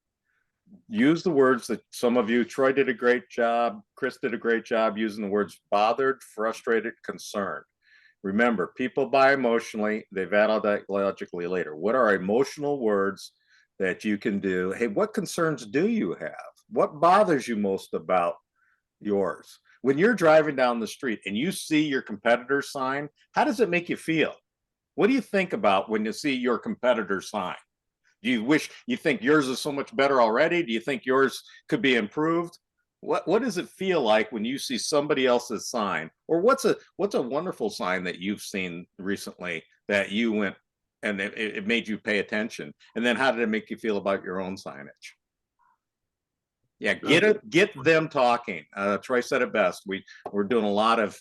Use the words that some of you, Troy did a great job, Chris did a great job using the words bothered, frustrated, concerned. Remember, people buy emotionally, they validate logically later. What are emotional words that you can do? Hey, what concerns do you have? What bothers you most about yours? When you're driving down the street and you see your competitor's sign, how does it make you feel? What do you think about when you see your competitor's sign? Do you think yours is so much better already? Do you think yours could be improved? What does it feel like when you see somebody else's sign? Or what's a wonderful sign that you've seen recently that you went and it made you pay attention? And then how did it make you feel about your own signage? Yeah, get them talking. Troy said it best. We're doing a lot of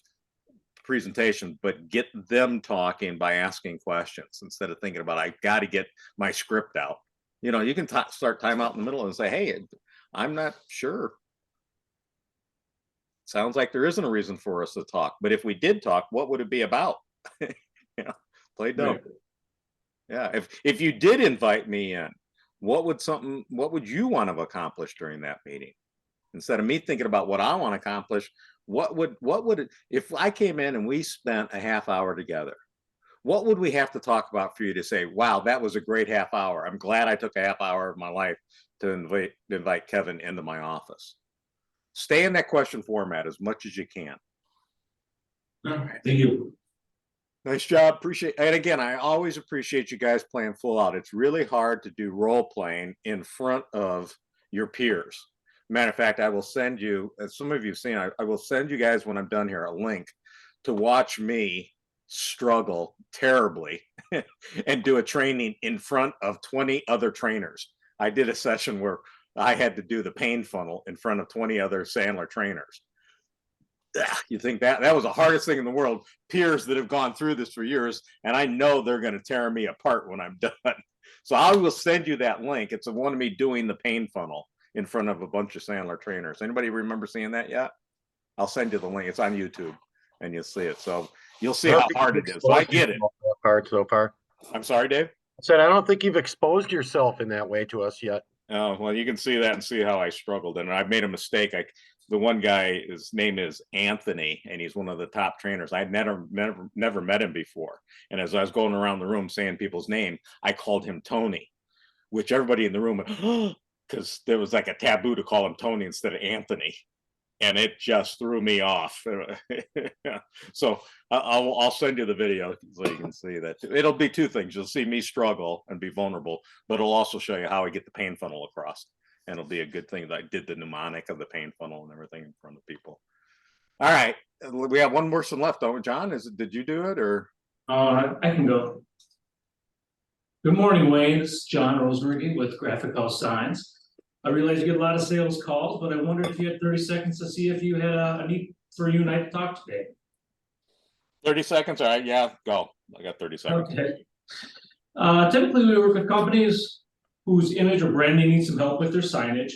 presentation, but get them talking by asking questions instead of thinking about, I got to get my script out. You can start time out in the middle and say, hey, I'm not sure. Sounds like there isn't a reason for us to talk, but if we did talk, what would it be about? Play dumb. Right. Yeah, if you did invite me in, what would you want to accomplish during that meeting? Instead of me thinking about what I want to accomplish, what would, if I came in and we spent a half hour together, what would we have to talk about for you to say, wow, that was a great half hour. I'm glad I took a half hour of my life to invite Kevin into my office. Stay in that question format as much as you can. All right, thank you. Nice job. Appreciate, and again, I always appreciate you guys playing full out. It's really hard to do role playing in front of your peers. Matter of fact, I will send you, as some of you have seen, I will send you guys when I'm done here a link to watch me struggle terribly and do a training in front of 20 other trainers. I did a session where I had to do the pain funnel in front of 20 other Sandler trainers. You think that was the hardest thing in the world, peers that have gone through this for years, and I know they're going to tear me apart when I'm done. So I will send you that link. It's the one of me doing the pain funnel in front of a bunch of Sandler trainers. Anybody remember seeing that yet? I'll send you the link. It's on YouTube and you'll see it. So you'll see how hard it is. So I get it. Part so far. I'm sorry, Dave. I said, I don't think you've exposed yourself in that way to us yet. Oh, well, you can see that and see how I struggled. And I made a mistake. The one guy, his name is Anthony, and he's one of the top trainers. I'd never met him before. And as I was going around the room saying people's name, I called him Tony, which everybody in the room went, because there was like a taboo to call him Tony instead of Anthony. And it just threw me off. So I'll send you the video so you can see that. It'll be two things. You'll see me struggle and be vulnerable, but it'll also show you how I get the pain funnel across. And it'll be a good thing that I did the mnemonic of the pain funnel and everything in front of people. All right. We have one person left, don't we, John? Did you do it or? I can go. Good morning, Wayne. This is John Rosenberg with Graphic House Signs. I realize you get a lot of sales calls, but I wondered if you had 30 seconds to see if you had a need for you and I to talk today. 30 seconds? All right. Yeah, go. I got 30 seconds. Okay. Typically, we work with companies whose image or branding needs some help with their signage.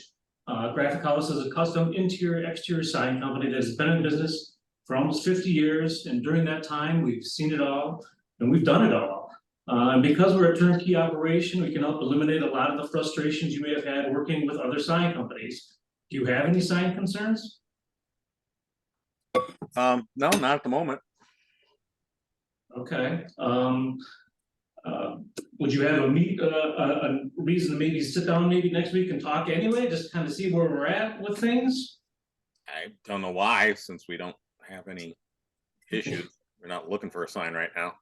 Graphic House is a custom interior exterior sign company that has been in business for almost 50 years. And during that time, we've seen it all and we've done it all. And because we're a turnkey operation, we can help eliminate a lot of the frustrations you may have had working with other sign companies. Do you have any sign concerns? No, not at the moment. Okay. Would you have a reason to maybe sit down maybe next week and talk anyway, just kind of see where we're at with things? I don't know why, since we don't have any issues. We're not looking for a sign right now.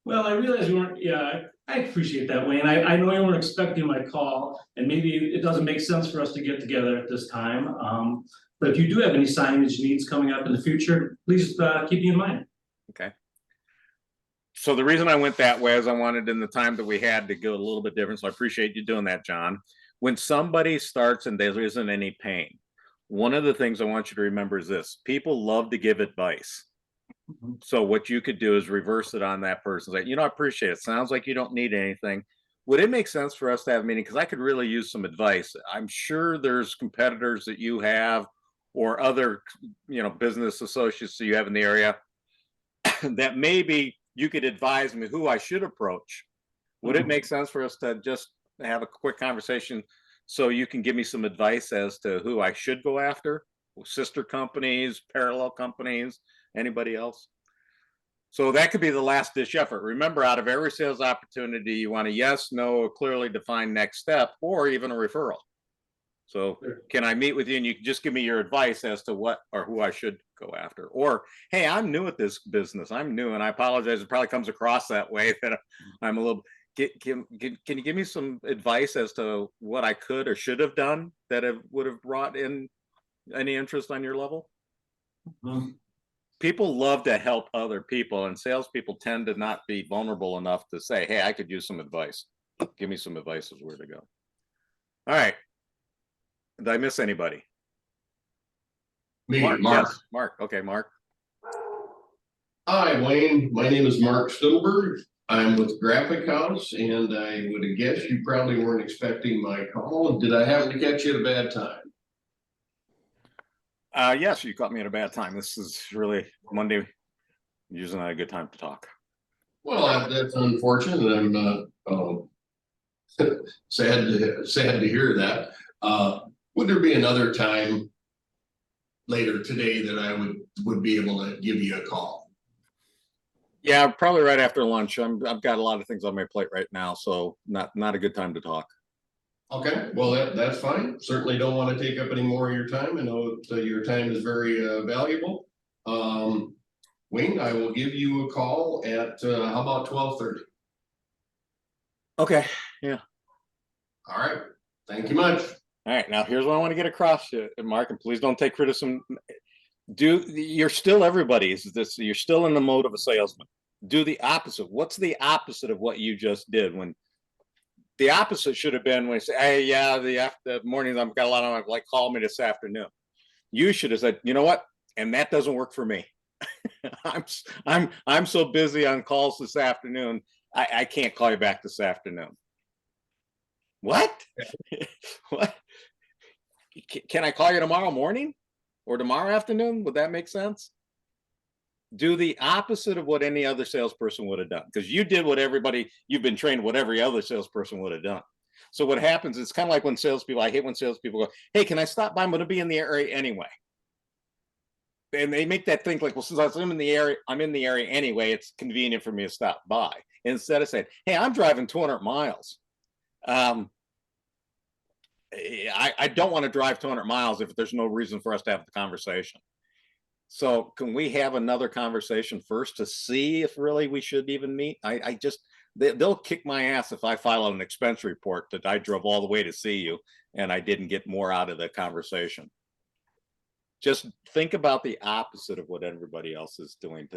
Well, I realize you weren't, yeah, I appreciate that, Wayne. I know you weren't expecting my call, and maybe it doesn't make sense for us to get together at this time. But if you do have any signage needs coming up in the future, please keep me in mind. Okay. So the reason I went that way is I wanted in the time that we had to go a little bit different. So I appreciate you doing that, John. When somebody starts and there isn't any pain, one of the things I want you to remember is this: people love to give advice. So what you could do is reverse it on that person. Say, I appreciate it. Sounds like you don't need anything. Would it make sense for us to have a meeting? Because I could really use some advice. I'm sure there's competitors that you have or other, business associates that you have in the area that maybe you could advise me who I should approach. Would it make sense for us to just have a quick conversation so you can give me some advice as to who I should go after? Sister companies, parallel companies, anybody else? So that could be the last ditch effort. Remember, out of every sales opportunity, you want a yes, no, a clearly defined next step, or even a referral. So can I meet with you and you can just give me your advice as to what or who I should go after? Or, hey, I'm new at this business. I'm new and I apologize. It probably comes across that way that I'm a little, can you give me some advice as to what I could or should have done that would have brought in any interest on your level? People love to help other people, and salespeople tend to not be vulnerable enough to say, hey, I could use some advice. Give me some advice as where to go. All right. Did I miss anybody? Me, Mark. Mark. Yes, Mark. Okay, Mark. Hi, Wayne. My name is Mark Stillberg. I'm with Graphic House, and I would guess you probably weren't expecting my call. Did I happen to catch you at a bad time? Yes, you caught me at a bad time. This is really Monday, usually not a good time to talk. Well, that's unfortunate. I'm Sad to hear that. Would there be another time later today that I would be able to give you a call? Yeah, probably right after lunch. I've got a lot of things on my plate right now, so not a good time to talk. Okay, well, that's fine. Certainly don't want to take up any more of your time. I know that your time is very valuable. Wayne, I will give you a call at how about 12:30? Okay. All right. Thank you much. All right. Now here's what I want to get across to Mark, and please don't take criticism. You're still everybody's this. You're still in the mode of a salesman. Do the opposite. What's the opposite of what you just did? When the opposite should have been when you say, "Hey, yeah, the mornings I've got a lot on, like, call me this afternoon." You should have said, "You know what? And that doesn't work for me. I'm so busy on calls this afternoon. I can't call you back this afternoon." What? What? Can I call you tomorrow morning or tomorrow afternoon? Would that make sense? Do the opposite of what any other salesperson would have done, because you did what you've been trained what every other salesperson would have done. So what happens, it's kind of like when salespeople, I hate when salespeople go, "Hey, can I stop by? I'm going to be in the area anyway." And they make that think like, well, since I'm in the area anyway, it's convenient for me to stop by. Instead of saying, "Hey, I'm driving 200 miles. I don't want to drive 200 miles if there's no reason for us to have the conversation. So can we have another conversation first to see if really we should even meet?" They'll kick my ass if I file an expense report that I drove all the way to see you and I didn't get more out of the conversation. Just think about the opposite of what everybody else is doing.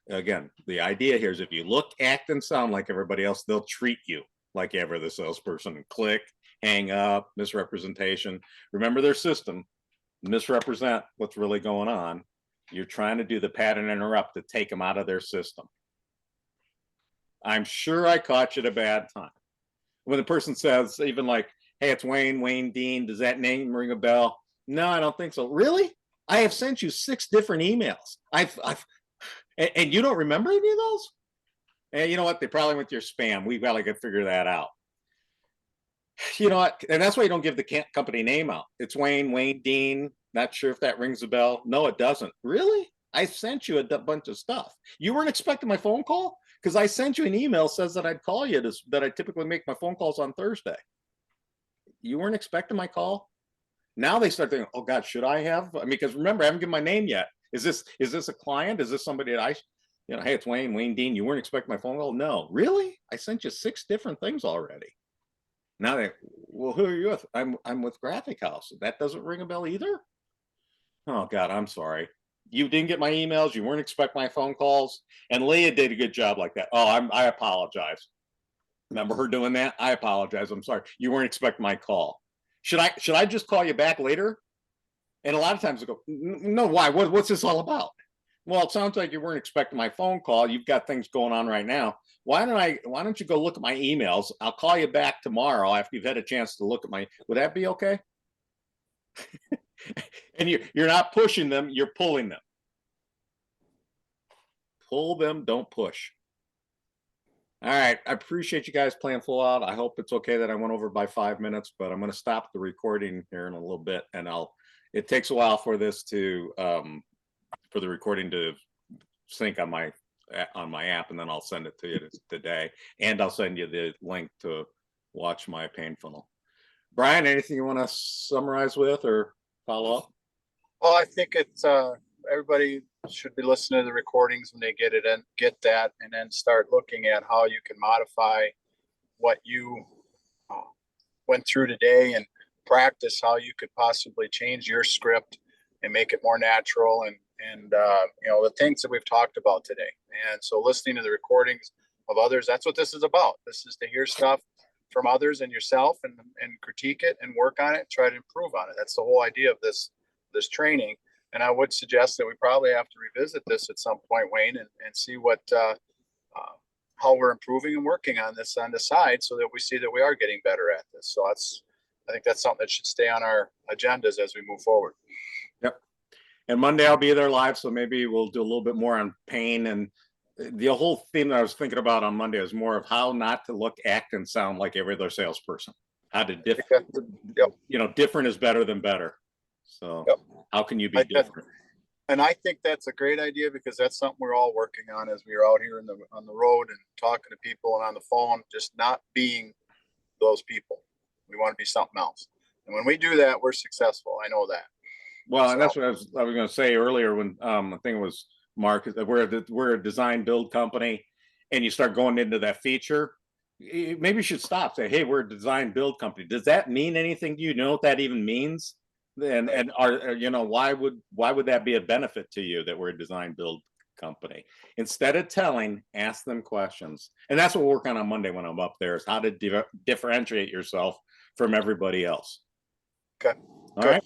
Again, the idea here is if you look, act, and sound like everybody else, they'll treat you like ever the salesperson, and click, hang up, misrepresentation. Remember their system, misrepresent what's really going on. You're trying to do the pattern interrupt to take them out of their system. I'm sure I caught you at a bad time. When the person says, even like, "Hey, it's Wayne Dean, does that name ring a bell?" "No, I don't think so." "Really? I have sent you 6 different emails. And you don't remember any of those?" And you know what? They probably went to your spam. We've got to figure that out. You know what? And that's why you don't give the company name out. It's Wayne Dean. Not sure if that rings a bell. "No, it doesn't." "Really? I sent you a bunch of stuff. You weren't expecting my phone call? Because I sent you an email says that I'd call you that I typically make my phone calls on Thursday. You weren't expecting my call?" Now they start thinking, "Oh God, should I have?" I mean, because remember, I haven't given my name yet. Is this a client? Is this somebody that "Hey, it's Wayne Dean. You weren't expecting my phone call?" "No." "Really? I sent you 6 different things already." Now "Well, who are you with?" I'm with Graphic House." That doesn't ring a bell either? Oh God, I'm sorry. You didn't get my emails. You weren't expecting my phone calls. And Leah did a good job like that. "Oh, I apologize." Remember her doing that? "I apologize. I'm sorry. You weren't expecting my call. Should I just call you back later?" And a lot of times they go, "No, why? What's this all about?" "Well, it sounds like you weren't expecting my phone call. You've got things going on right now. Why don't you go look at my emails? I'll call you back tomorrow after you've had a chance to look at would that be okay?" And you're not pushing them, you're pulling them. Pull them, don't push. All right. I appreciate you guys playing full out. I hope it's okay that I went over by 5 minutes, but I'm going to stop the recording here in a little bit, and it takes a while for this for the recording to sync on my app, and then I'll send it to you today, and I'll send you the link to watch my pain funnel. Brian, anything you want to summarize with or follow up? Well, I think it's everybody should be listening to the recordings when they get it and get that, and then start looking at how you can modify what you went through today and practice how you could possibly change your script and make it more natural and the things that we've talked about today. And so listening to the recordings of others, that's what this is about. This is to hear stuff from others and yourself and critique it and work on it, try to improve on it. That's the whole idea of this training. And I would suggest that we probably have to revisit this at some point, Wayne, and see what how we're improving and working on this on the side, so that we see that we are getting better at this. So I think that's something that should stay on our agendas as we move forward. Yep. And Monday I'll be there live, so maybe we'll do a little bit more on pain and the whole theme that I was thinking about on Monday is more of how not to look, act, and sound like every other salesperson. How to different is better than better. So Yep. how can you be I get- different? And I think that's a great idea because that's something we're all working on as we are out here on the road and talking to people and on the phone, just not being those people. We want to be something else. And when we do that, we're successful. I know that. Well, and that's what I was going to say earlier when I think it was Mark, that we're a design build company, and you start going into that feature. Maybe you should stop. Say, hey, we're a design build company. Does that mean anything? Do you know what that even means? And why would that be a benefit to you that we're a design build company? Instead of telling, ask them questions, and that's what we're working on Monday when I'm up there, is how to differentiate yourself from everybody else. Okay. All right.